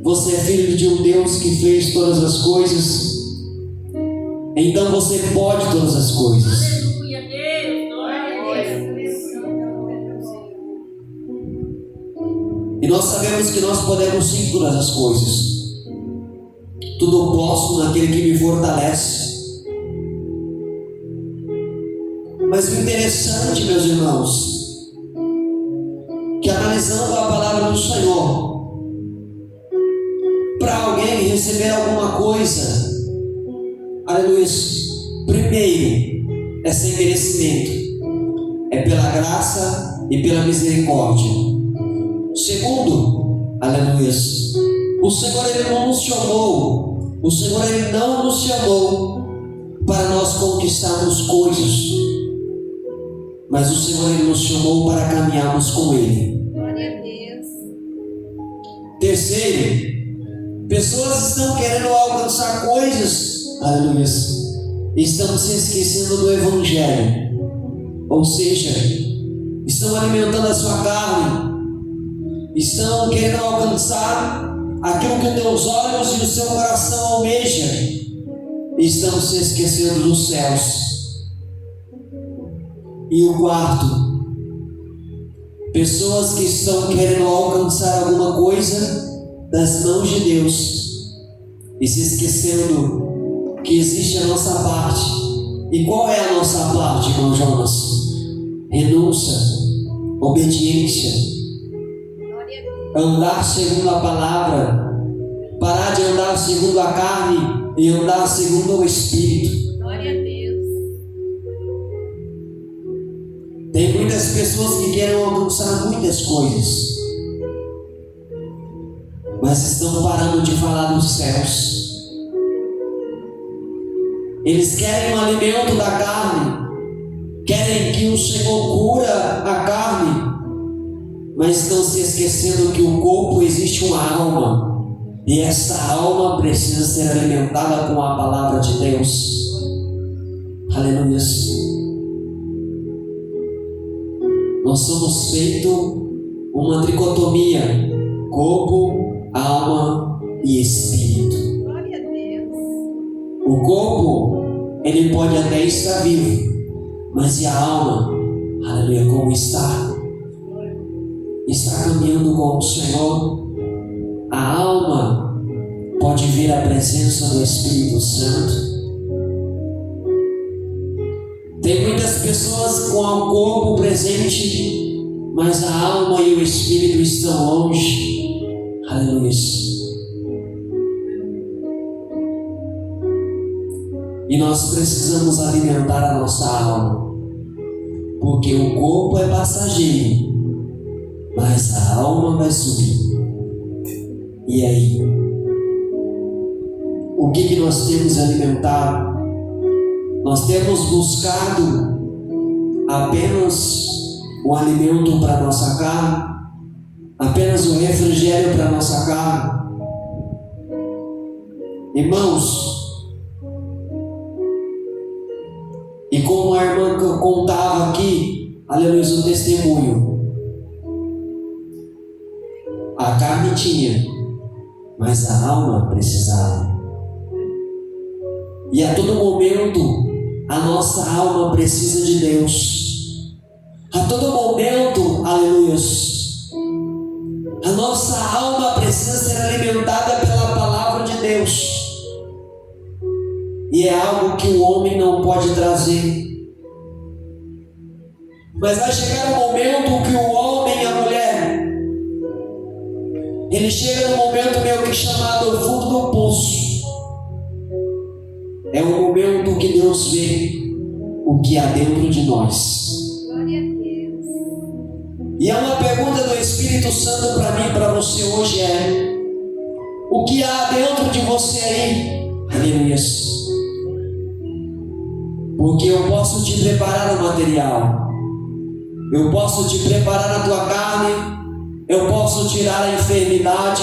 você é filho de um Deus que fez todas as coisas, então você pode todas as coisas. E nós sabemos que nós podemos sim todas as coisas. Tudo posso naquele que me fortalece. Mas o interessante, meus irmãos, que analisando a palavra do Senhor, para alguém receber alguma coisa, aleluia, primeiro é sem merecimento, é pela graça e pela misericórdia. Segundo, aleluia, o Senhor ele não nos chamou, o Senhor ele não nos chamou para nós conquistarmos coisas, mas o Senhor ele nos chamou para caminharmos com Ele. Glória a Deus. Terceiro, pessoas estão querendo alcançar coisas, aleluia, estão se esquecendo do Evangelho, ou seja, estão alimentando a sua carne, estão querendo alcançar aquilo que teus olhos e o seu coração almejam, estão se esquecendo dos céus. E o quarto, pessoas que estão querendo alcançar alguma coisa das mãos de Deus e se esquecendo que existe a nossa parte. E qual é a nossa parte, irmão Jonas? Renúncia, obediência, andar segundo a palavra, parar de andar segundo a carne e andar segundo o Espírito. Glória a Deus. Tem muitas pessoas que querem alcançar muitas coisas, mas estão parando de falar dos céus. Eles querem o alimento da carne, querem que o Senhor cura a carne, mas estão se esquecendo que o corpo existe uma alma, e essa alma precisa ser alimentada com a palavra de Deus. Aleluia. Nós somos feitos uma tricotomia: corpo, alma e espírito. Glória a Deus. O corpo, ele pode até estar vivo, mas e a alma? Aleluia, como está? Está caminhando com o Senhor. A alma pode ver a presença do Espírito Santo. Tem muitas pessoas com o corpo presente, mas a alma e o Espírito estão longe. Aleluia. E nós precisamos alimentar a nossa alma, porque o corpo é passageiro, mas a alma vai subir. E aí? O que nós temos alimentado? Nós temos buscado apenas o alimento para a nossa carne, apenas o refrigério para a nossa carne. Irmãos, e como a irmã contava aqui, aleluia, o testemunho, a carne tinha, mas a alma precisava. E a todo momento a nossa alma precisa de Deus. A todo momento, aleluia, a nossa alma precisa ser alimentada pela palavra de Deus. E é algo que o homem não pode trazer. Mas vai chegar um momento que o homem e a mulher, ele chega num momento meio que chamado fundo do poço. É um momento que Deus vê o que há dentro de nós. Glória a Deus. E é uma pergunta do Espírito Santo para mim e para você hoje é: o que há dentro de você aí? Aleluia. Porque eu posso te preparar o material, eu posso te preparar a tua carne, eu posso tirar a enfermidade,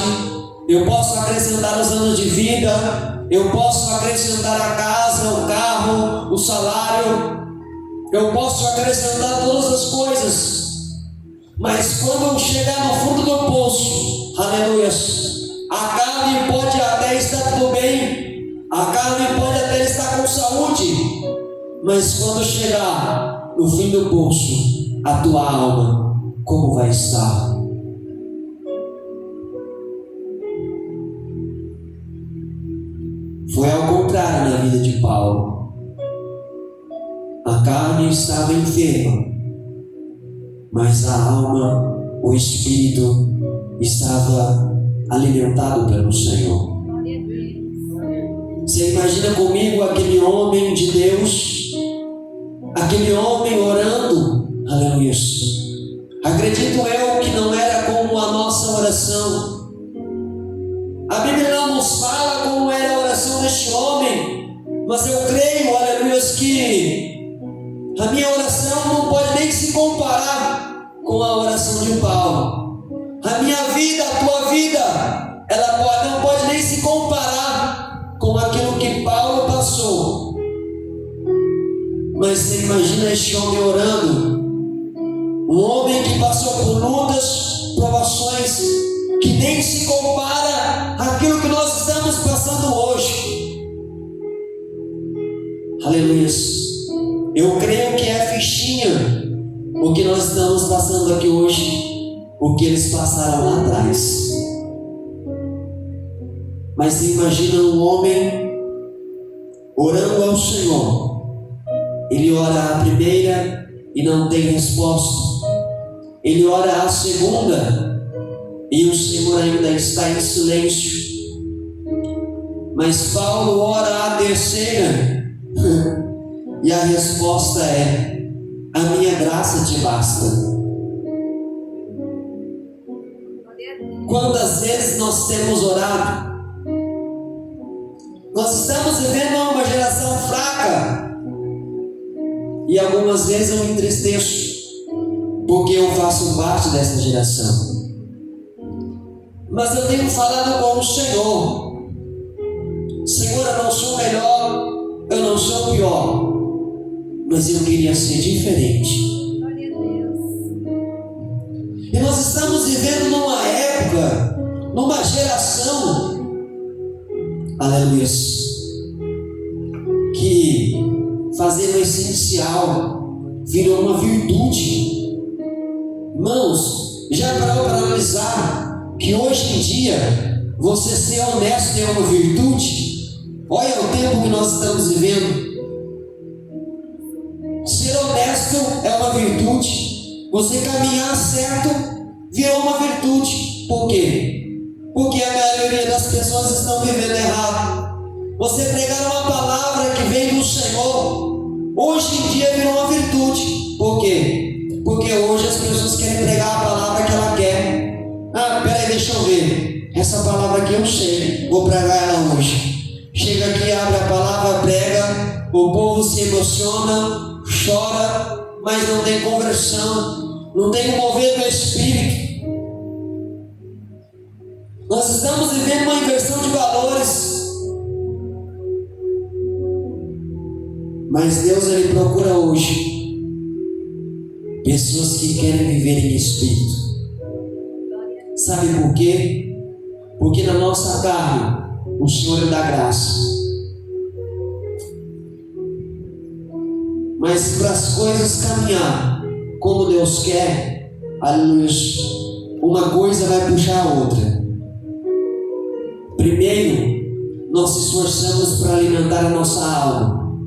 eu posso acrescentar os anos de vida, eu posso acrescentar a casa, o carro, o salário, eu posso acrescentar todas as coisas, mas quando eu chegar no fundo do poço, aleluia, a carne pode até estar tudo bem, a carne pode até estar com saúde, mas quando chegar no fim do poço, a tua alma, como vai estar? Foi ao contrário na vida de Paulo. A carne estava enferma, mas a alma, o espírito, estava alimentado pelo Senhor. Você imagina comigo aquele homem de Deus, aquele homem orando, aleluia. Acredito eu que não era como a nossa oração. A Bíblia não nos fala como era a oração deste homem, mas eu creio, aleluia, que a minha oração não pode nem se comparar com a oração de Paulo. A minha vida, a tua vida, ela não pode nem se comparar com aquilo que Paulo passou. Mas você imagina este homem orando, um homem que passou por lutas, provações, que nem se compara àquilo que nós estamos passando hoje. Aleluia. Eu creio que é fichinha o que nós estamos passando aqui hoje, o que eles passaram lá atrás. Mas você imagina um homem orando ao Senhor. Ele ora a primeira e não tem resposta. Ele ora a segunda e o Senhor ainda está em silêncio. Mas Paulo ora a terceira e a resposta é: a minha graça te basta. Quantas vezes nós temos orado? Nós estamos vivendo uma geração fraca. E algumas vezes eu me entristeço, porque eu faço parte dessa geração. Mas eu tenho falado com o Senhor: Senhor, eu não sou melhor, eu não sou pior, mas eu queria ser diferente. Glória a Deus. E nós estamos vivendo numa época, numa geração, aleluia, que fazer o essencial virou uma virtude. Irmãos, já parou para analisar que hoje em dia você ser honesto é uma virtude? Olha o tempo que nós estamos vivendo. Ser honesto é uma virtude. Você caminhar certo virou uma virtude. Por quê? Porque a maioria das pessoas estão vivendo errado. você pregar uma palavra que vem do Senhor, hoje em dia virou uma virtude. Por quê? Porque hoje as pessoas querem pregar a palavra que ela quer. Ah, peraí, deixa eu ver. Essa palavra aqui eu sei, vou pregar ela hoje. Chega aqui, abre a palavra, prega, o povo se emociona, chora, mas não tem conversão, não tem o mover do Espírito. Nós estamos vivendo uma inversão de valores. Mas Deus, Ele procura hoje pessoas que querem viver em Espírito. Sabe por quê? Porque na nossa carne o Senhor dá graça. Mas para as coisas caminhar como Deus quer, aleluia, uma coisa vai puxar a outra. Primeiro, nós se esforçamos para alimentar a nossa alma,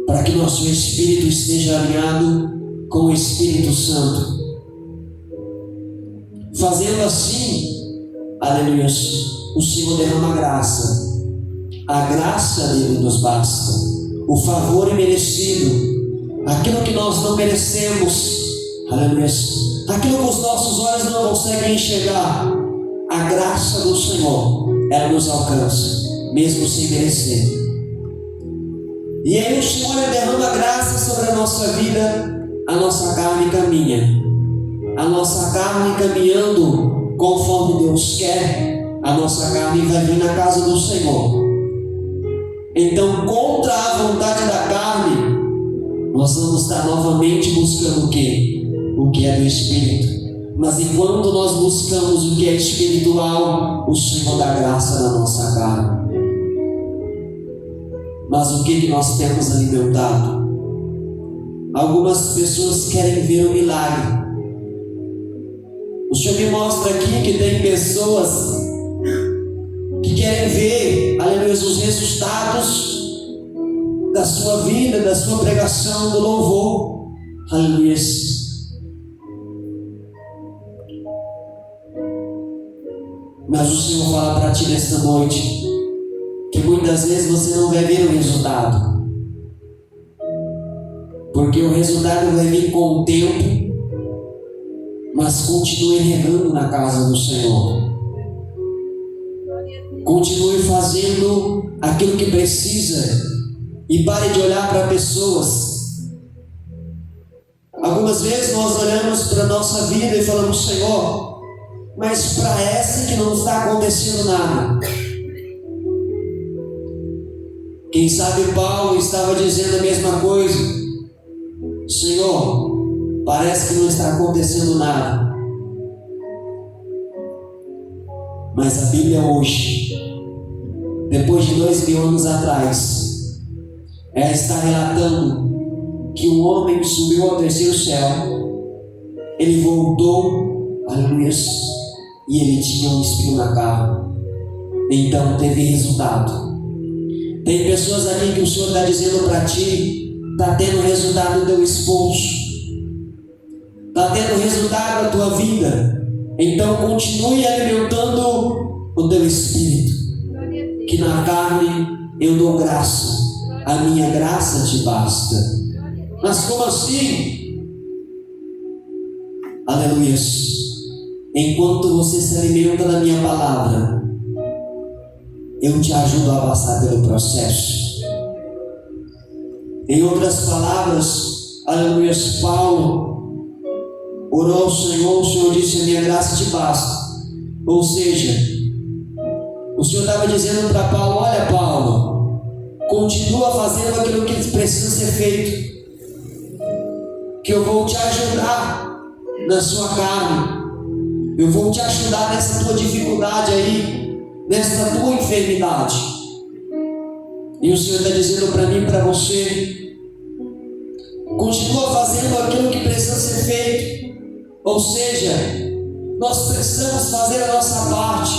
para que nosso espírito esteja alinhado com o Espírito Santo. Fazendo assim, aleluia, o Senhor derrama graça. A graça dele nos basta. O favor imerecido, aquilo que nós não merecemos, aleluia, aquilo que os nossos olhos não conseguem enxergar, a graça do Senhor, ela nos alcança, mesmo sem merecer. E aí o Senhor derrama graça sobre a nossa vida. A nossa carne caminha. A nossa carne caminhando conforme Deus quer, a nossa carne vai vir na casa do Senhor. Então, contra a vontade da carne, nós vamos estar novamente buscando o quê? O que é do Espírito. Mas enquanto nós buscamos o que é espiritual, o Senhor dá graça na nossa carne. Mas o que nós temos alimentado? Algumas pessoas querem ver um milagre. O Senhor me mostra aqui que tem pessoas que querem ver, aleluia, os resultados da sua vida, da sua pregação, do louvor. Aleluia. Mas o Senhor fala para ti nesta noite que muitas vezes você não vai ver o resultado, porque o resultado vai vir com o tempo. Mas continue regando na casa do Senhor. Continue fazendo aquilo que precisa e pare de olhar para pessoas. Algumas vezes nós olhamos para a nossa vida e falamos: Senhor, mas para essa que não está acontecendo nada. Quem sabe Paulo estava dizendo a mesma coisa: Senhor, parece que não está acontecendo nada. Mas a Bíblia hoje, depois de 2000 anos atrás, ela está relatando que um homem subiu ao terceiro céu, ele voltou, aleluia, e ele tinha um espinho na carne. Então teve resultado. Tem pessoas aqui que o Senhor está dizendo para ti: está tendo resultado do teu esforço, está tendo resultado da tua vida. Então continue alimentando o teu espírito, que na carne eu dou graça, a minha graça te basta. Mas como assim? Aleluia. Enquanto você se alimenta da minha palavra, eu te ajudo a passar pelo processo. Em outras palavras, aleluia, Paulo orou ao Senhor, o Senhor disse: a minha graça te basta. Ou seja, o Senhor estava dizendo para Paulo: olha, Paulo, continua fazendo aquilo que precisa ser feito, que eu vou te ajudar na sua carne, eu vou te ajudar nessa tua dificuldade aí, nessa tua enfermidade. E o Senhor está dizendo para mim e para você: continua fazendo aquilo que precisa ser feito. Ou seja, nós precisamos fazer a nossa parte,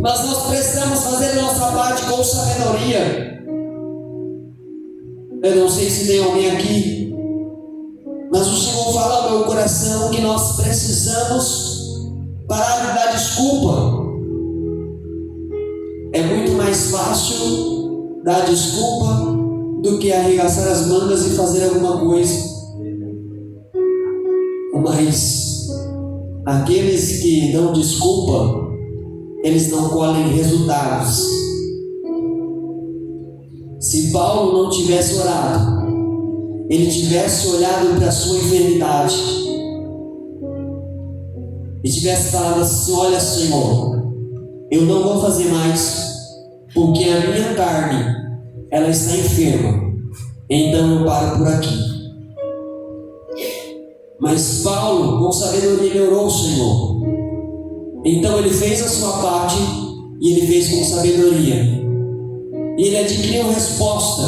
mas nós precisamos fazer a nossa parte com sabedoria. Eu não sei se tem alguém aqui, mas o Senhor fala ao meu coração que nós precisamos parar de dar desculpa. É muito mais mais fácil dar desculpa do que arregaçar as mangas e fazer alguma coisa. Mas aqueles que dão desculpa, eles não colhem resultados. Se Paulo não tivesse orado, ele tivesse olhado para a sua enfermidade e tivesse falado assim: olha, Senhor, eu não vou fazer mais, porque a minha carne, ela está enferma, então eu paro por aqui. Mas Paulo, com sabedoria, ele orou ao Senhor. Então ele fez a sua parte e ele fez com sabedoria. E ele adquiriu resposta.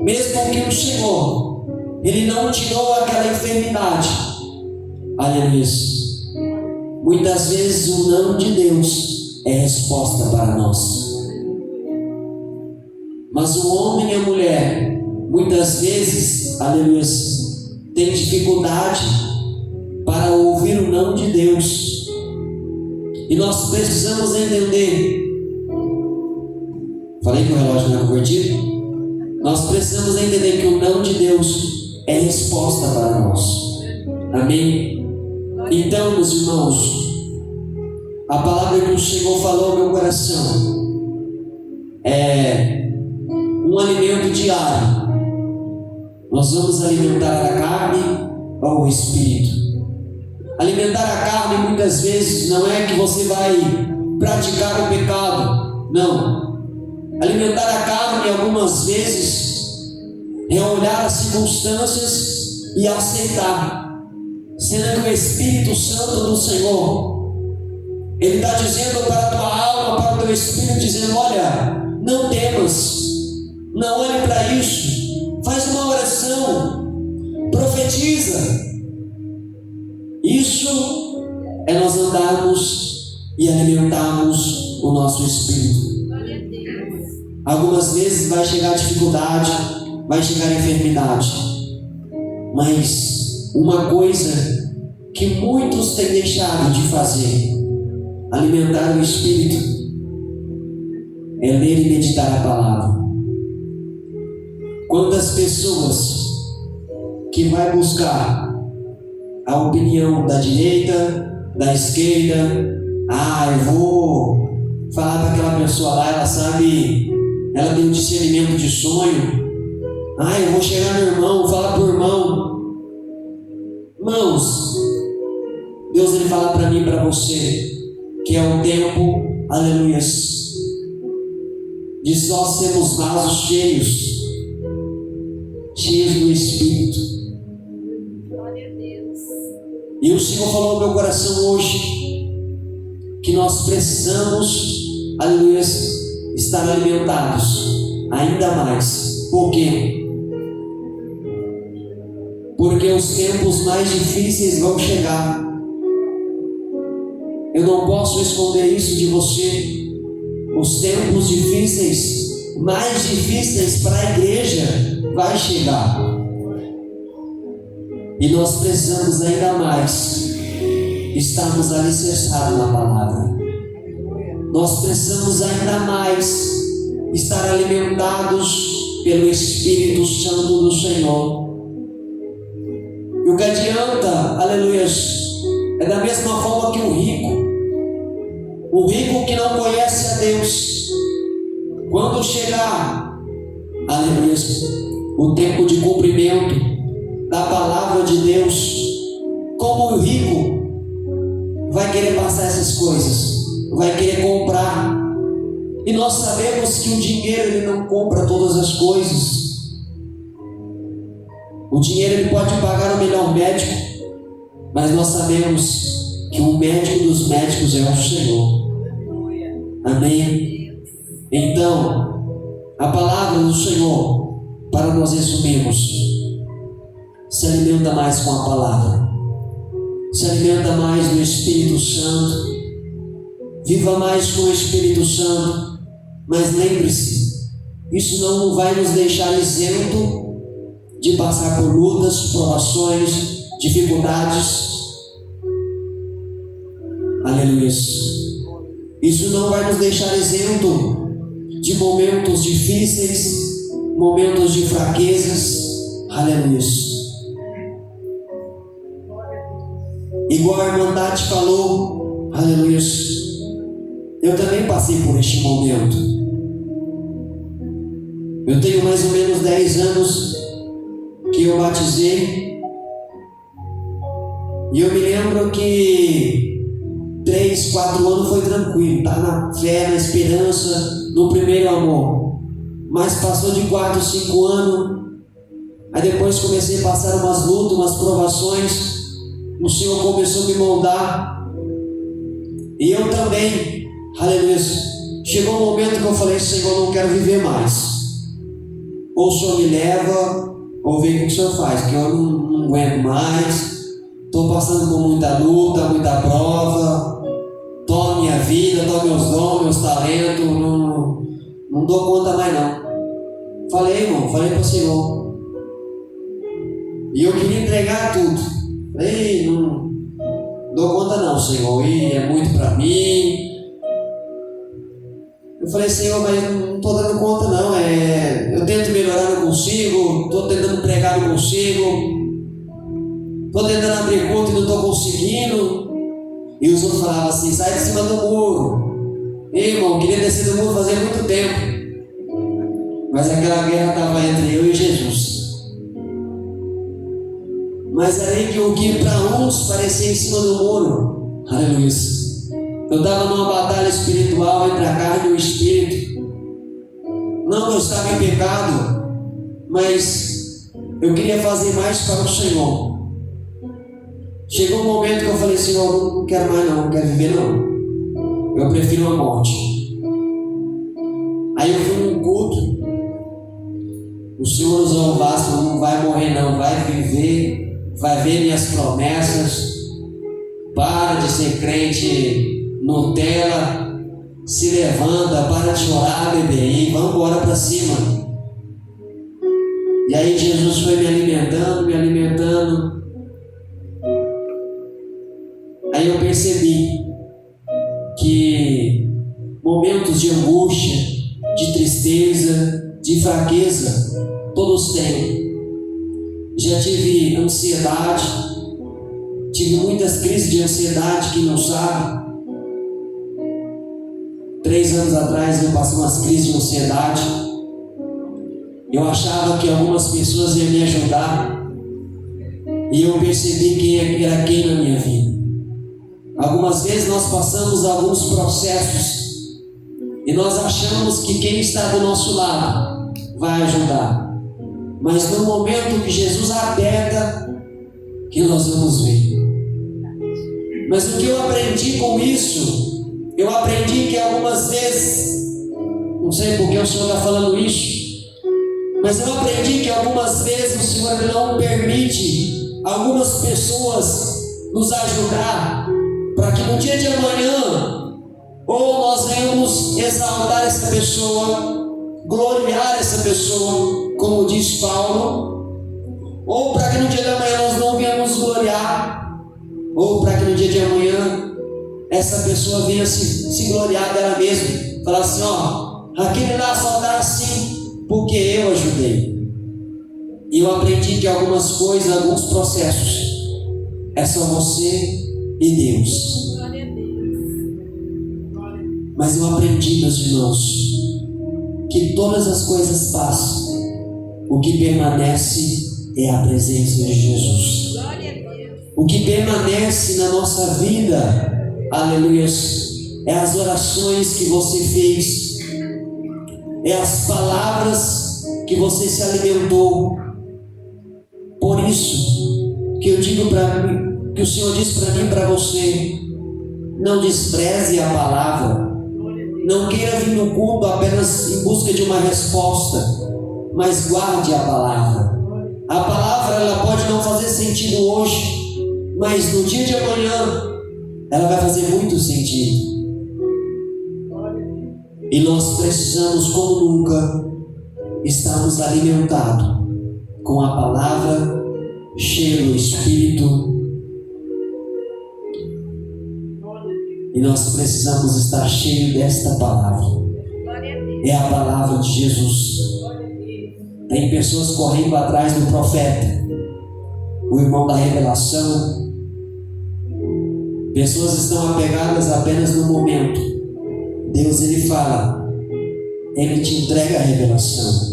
Mesmo que o Senhor, ele não tirou aquela enfermidade. Aleluia. Muitas vezes o não de Deus é resposta para nós. Mas o homem e a mulher, muitas vezes, aleluia, tem dificuldade para ouvir o não de Deus. E nós precisamos entender. Falei que o relógio não era convertido? Nós precisamos entender que o não de Deus é resposta para nós. Amém? Então, meus irmãos, a palavra que o Senhor falou ao meu coração é um alimento diário. Nós vamos alimentar a carne ou o espírito. Alimentar a carne muitas vezes não é que você vai praticar o pecado. Não. Alimentar a carne algumas vezes é olhar as circunstâncias e aceitar. Sendo que o Espírito Santo do Senhor, ele está dizendo para a tua alma, para o teu espírito, dizendo: olha, não temas, não olhe para isso, faz uma oração, profetiza. Isso é nós andarmos e alimentarmos o nosso espírito. Algumas vezes vai chegar dificuldade, vai chegar enfermidade, mas uma coisa que muitos têm deixado de fazer, alimentar o espírito, é ler e meditar a palavra. Quantas pessoas que vai buscar a opinião da direita, da esquerda, eu vou falar para aquela pessoa lá, ela sabe, ela tem um discernimento de sonho. Eu vou chegar no irmão, falar para o irmão. Irmãos, Deus ele fala para mim e para você que é um tempo, aleluia, de só sermos vasos cheios do Espírito. Glória a Deus. E o Senhor falou ao meu coração hoje que nós precisamos, aleluia, estar alimentados ainda mais. Por quê? Porque os tempos mais difíceis vão chegar. Eu não posso esconder isso de você. Os tempos difíceis, mais difíceis para a igreja, vai chegar. E nós precisamos ainda mais estarmos alicerçados na palavra. Nós precisamos ainda mais estar alimentados pelo Espírito Santo do Senhor. E o que adianta, aleluia, é da mesma forma que o rico que não conhece a Deus, quando chegar, aleluia, o tempo de cumprimento da palavra de Deus, como o rico vai querer passar essas coisas, vai querer comprar. E nós sabemos que o dinheiro ele não compra todas as coisas. O dinheiro ele pode pagar o melhor médico, mas nós sabemos que o médico dos médicos é o Senhor. Amém? Então, a palavra do Senhor, para nós resumirmos, se alimenta mais com a palavra, se alimenta mais do Espírito Santo, viva mais com o Espírito Santo. Mas lembre-se, isso não vai nos deixar isento de passar por lutas, provações, dificuldades. Aleluia. Isso não vai nos deixar isento de momentos difíceis, momentos de fraquezas. Aleluia. Igual a irmã Tati falou, aleluia, eu também passei por este momento. Eu tenho mais ou menos 10 anos que eu batizei, e eu me lembro que 3, 4 anos foi tranquilo, tá na fé, na esperança, no primeiro amor. Mas passou de 4, 5 anos, aí depois comecei a passar umas lutas, umas provações. O Senhor começou a me moldar, e eu também, aleluia. Chegou um momento que eu falei: Senhor, eu não quero viver mais. Ou o Senhor me leva, ou vê o que o Senhor faz, que eu não aguento mais. Estou passando por muita luta, muita prova. Toma minha vida, toma meus dons, meus talentos. Não dou conta mais não. Falei, irmão, falei para o Senhor. E eu queria entregar tudo. Falei, não dou conta não, Senhor. E é muito para mim. Eu falei: Senhor, mas não estou dando conta não. Eu tento melhorar, não consigo. Estou tentando pregar, não consigo. Estou tentando abrir culto e não estou conseguindo. E os outros falavam assim: sai de cima do muro. Ei, irmão, queria descer do muro fazia muito tempo. Mas aquela guerra estava entre eu e Jesus. Mas era aí que o que para uns parecia em cima do muro. Aleluia. Eu estava numa batalha espiritual entre a carne e o espírito. Não que eu estava em pecado, mas eu queria fazer mais para o Senhor. Chegou um momento que eu falei: Senhor, não quero mais não quero viver não. Eu prefiro a morte. Aí eu fui num culto. O Senhor usou o vaso: não vai morrer não, vai viver. Vai ver minhas promessas. Para de ser crente Nutella. Se levanta, para de chorar, bebê, e vamos embora para cima. E aí Jesus foi me alimentando. Aí eu percebi que momentos de angústia, de tristeza, de fraqueza, todos têm. Já tive ansiedade, tive muitas crises de ansiedade, quem não sabe. 3 anos atrás eu passei umas crises de ansiedade. Eu achava que algumas pessoas iam me ajudar, e eu percebi quem era quem na minha vida. Algumas vezes nós passamos alguns processos e nós achamos que quem está do nosso lado vai ajudar. Mas no momento que Jesus aperta, que nós vamos ver. Mas o que eu aprendi com isso, eu aprendi que algumas vezes, não sei por que o Senhor está falando isso, mas eu aprendi que algumas vezes o Senhor não permite algumas pessoas nos ajudar, para que no dia de amanhã, ou nós venhamos exaltar essa pessoa, gloriar essa pessoa, como diz Paulo, ou para que no dia de amanhã nós não venhamos gloriar, ou para que no dia de amanhã essa pessoa venha se gloriar dela mesma, falar assim: ó, aquele lá só está assim porque eu ajudei. E eu aprendi que algumas coisas, alguns processos, é só você e Deus. Mas eu aprendi, meus irmãos, que todas as coisas passam. O que permanece é a presença de Jesus. O que permanece na nossa vida, aleluia, é as orações que você fez, é as palavras que você se alimentou. Por isso que eu digo para mim, que o Senhor diz para mim e para você: não despreze a palavra. Não queira vir no culto apenas em busca de uma resposta, mas guarde a palavra. A palavra, ela pode não fazer sentido hoje, mas no dia de amanhã ela vai fazer muito sentido. E nós precisamos, como nunca, estarmos alimentados com a palavra, cheio do Espírito. E nós precisamos estar cheios desta palavra. Glória a Deus. é a palavra de Jesus. Tem pessoas correndo atrás do profeta, o irmão da revelação. Pessoas estão apegadas apenas no momento. Deus, Ele fala, Ele te entrega a revelação.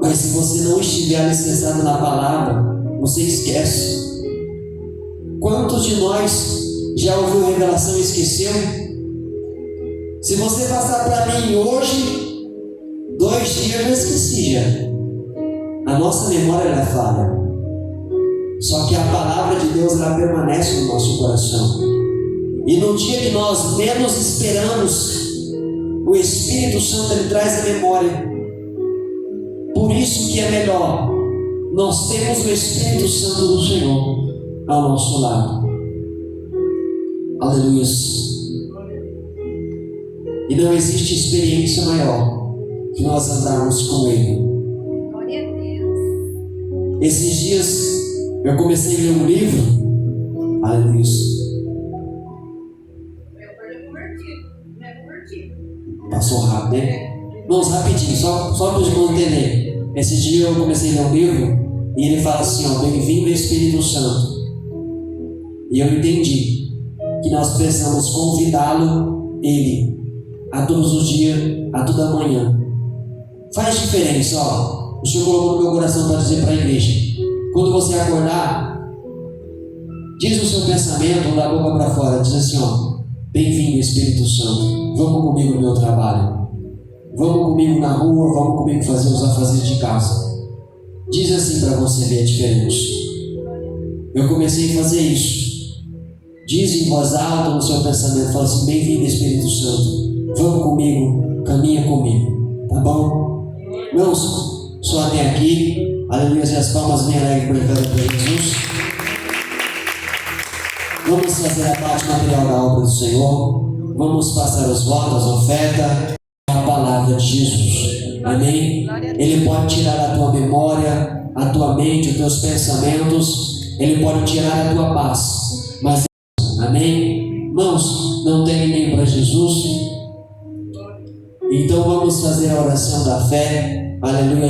Mas se você não estiver alicerçado na palavra, você esquece. Quantos de nós já ouviu revelação e esqueceu? Se você passar para mim hoje, 2 dias eu esqueci já. A nossa memória ela é falha. Só que a palavra de Deus ela permanece no nosso coração. E no dia que nós menos esperamos, o Espírito Santo ele traz a memória. Por isso que é melhor nós temos o Espírito Santo do Senhor ao nosso lado. Aleluia. E não existe experiência maior que nós andarmos com Ele. Glória a Deus. Esses dias eu comecei a ler um livro. Aleluia. Passou rápido, né? Vamos rapidinho, só para os irmãos entenderem. Esse dia eu comecei a ler um livro e ele fala assim, ó, bem-vindo Espírito Santo. E eu entendi que nós precisamos convidá-lo, Ele, a todos os dias, a toda manhã. Faz diferença, ó. O Senhor colocou no meu coração para dizer para a igreja. Quando você acordar, diz o seu pensamento da boca para fora, diz assim, ó, bem-vindo Espírito Santo, vamos comigo no meu trabalho. Vamos comigo na rua, vamos comigo fazer os afazeres de casa. Diz assim para você ver a diferença. Eu comecei a fazer isso. Diz em voz alta no seu pensamento, fala assim, bem-vindo Espírito Santo, vamos comigo, caminha comigo, tá bom? Irmãos, só até aqui, aleluia, e as palmas bem alegres para Jesus. Vamos fazer a parte material da obra do Senhor, vamos passar os votos, as ofertas, a palavra de Jesus, amém? Ele pode tirar a tua memória, a tua mente, os teus pensamentos, Ele pode tirar a tua paz, mas amém? Irmãos, não tem ninguém para Jesus? Então vamos fazer a oração da fé, aleluia.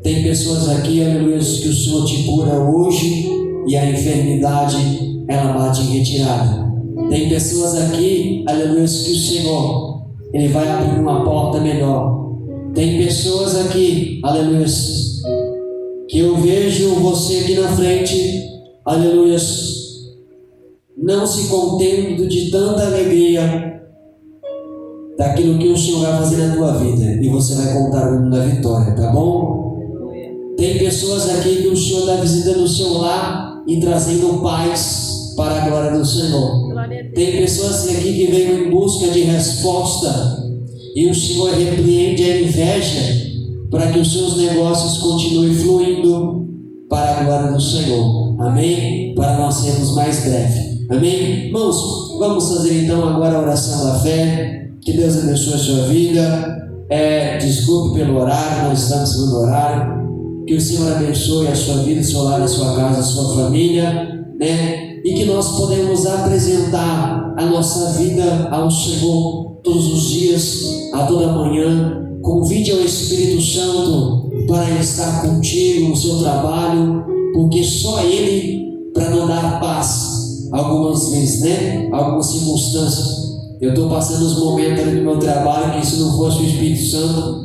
Tem pessoas aqui, aleluia, que o Senhor te cura hoje e a enfermidade ela bate em retirada. Tem pessoas aqui, aleluia, que o Senhor Ele vai abrir uma porta melhor. Tem pessoas aqui, aleluia, que eu vejo você aqui na frente, aleluia, não se contendo de tanta alegria daquilo que o Senhor vai fazer na tua vida, e você vai contar o nome da vitória, tá bom? Tem pessoas aqui que o Senhor está visitando o seu lar e trazendo paz para a glória do Senhor. Tem pessoas aqui que veio em busca de resposta e o Senhor repreende a inveja para que os seus negócios continuem fluindo para a glória do Senhor, amém? Para nós sermos mais breves. Amém? Irmãos, vamos fazer então agora a oração da fé. Que Deus abençoe a sua vida. Desculpe pelo horário, nós estamos no horário. Que o Senhor abençoe a sua vida, o seu lar, a sua casa, a sua família, né? E que nós podemos apresentar a nossa vida ao Senhor todos os dias, a toda manhã. Convide ao Espírito Santo para Ele estar contigo no seu trabalho, porque só Ele para nos dar paz. Algumas vezes, né? Algumas circunstâncias. Eu estou passando os momentos ali no meu trabalho que se não fosse o Espírito Santo,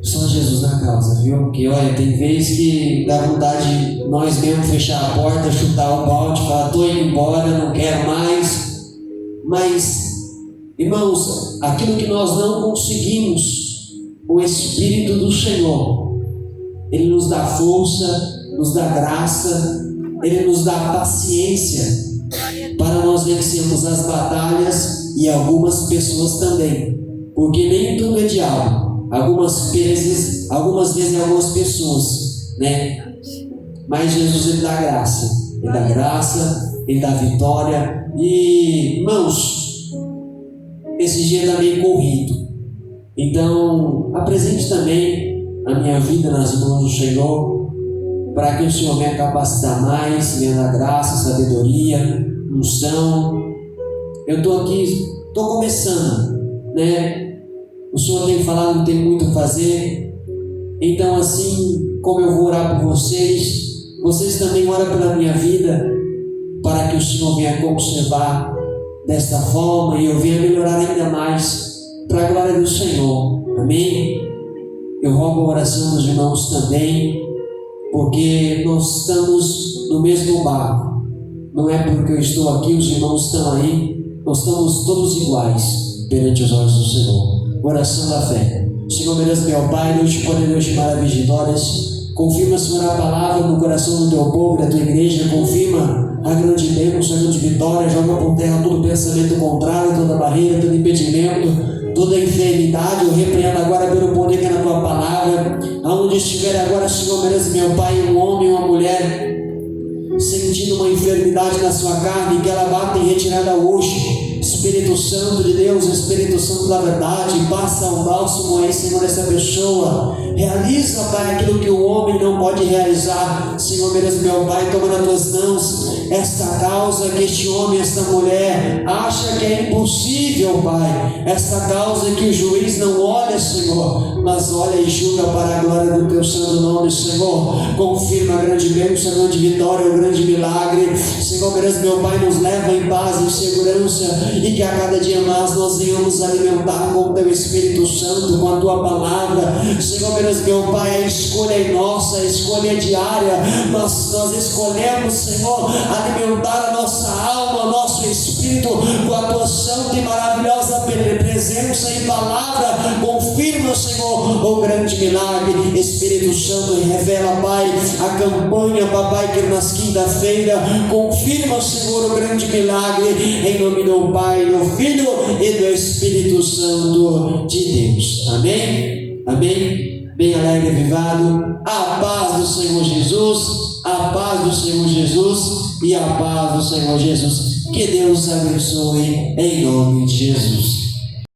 só Jesus na causa, viu? Porque olha, tem vezes que dá vontade de nós mesmos fechar a porta, chutar o balde, falar, estou indo embora, não quero mais. Mas, irmãos, aquilo que nós não conseguimos, o Espírito do Senhor, Ele nos dá força, nos dá graça, Ele nos dá paciência para nós vencermos as batalhas e algumas pessoas também, porque nem tudo é diabo. Algumas vezes algumas pessoas, né? Mas Jesus Ele dá graça, Ele dá vitória. E irmãos, esse dia está meio corrido, então apresente também a minha vida nas mãos do Senhor, para que o Senhor venha capacitar mais, venha dar graça, sabedoria, unção. Eu estou aqui estou começando, né? O Senhor tem falado que tem muito a fazer. Então, assim como eu vou orar por vocês, vocês também oram pela minha vida, para que o Senhor venha conservar desta forma e eu venha melhorar ainda mais para a glória do Senhor. Amém? Eu rogo a oração dos irmãos também, porque nós estamos no mesmo barco. Não é porque eu estou aqui, os irmãos estão aí, nós estamos todos iguais perante os olhos do Senhor. Oração da fé. Senhor, meu Deus, meu Pai, Deus te poderoso e maravilhas vitórias. Confirma, Senhor, a palavra no coração do teu povo, da tua igreja. Confirma a grande bênção, a grande vitória. Joga por terra todo pensamento contrário, toda barreira, todo impedimento, toda enfermidade. Eu repreendo agora pelo poder que é na tua palavra. Aonde estiver agora, Senhor, meu Deus, meu Pai, um homem ou uma mulher sentindo uma enfermidade na sua carne, que ela bata em retirada hoje. Espírito Santo de Deus, Espírito Santo da verdade, passa um bálsamo aí, Senhor, essa pessoa. Realiza, Pai, aquilo que o homem não pode realizar. Senhor, meu Pai, toma nas tuas mãos esta causa que este homem, esta mulher acha que é impossível, Pai. Esta causa que o juiz não olha, Senhor, mas olha e julga para a glória do teu santo nome, Senhor. Confirma a grande bênção, a grande vitória, o grande milagre. Senhor, meu Pai, nos leva em paz, em segurança, e que a cada dia mais nós venhamos alimentar com o teu Espírito Santo, com a tua palavra. Senhor, meu Pai, a escolha é nossa, a escolha é diária. Nós escolhemos, Senhor, alimentar a nossa alma, o nosso espírito com a tua santa e maravilhosa presença e palavra. Confirma, Senhor, o grande milagre. Espírito Santo, revela, Pai, a campanha, papai, que nas quinta-feira. Confirma, Senhor, o grande milagre, em nome do Pai, do Filho e do Espírito Santo de Deus. Amém? Amém? Bem alegre, avivado. A paz do Senhor Jesus, a paz do Senhor Jesus e a paz do Senhor Jesus. Que Deus abençoe em nome de Jesus.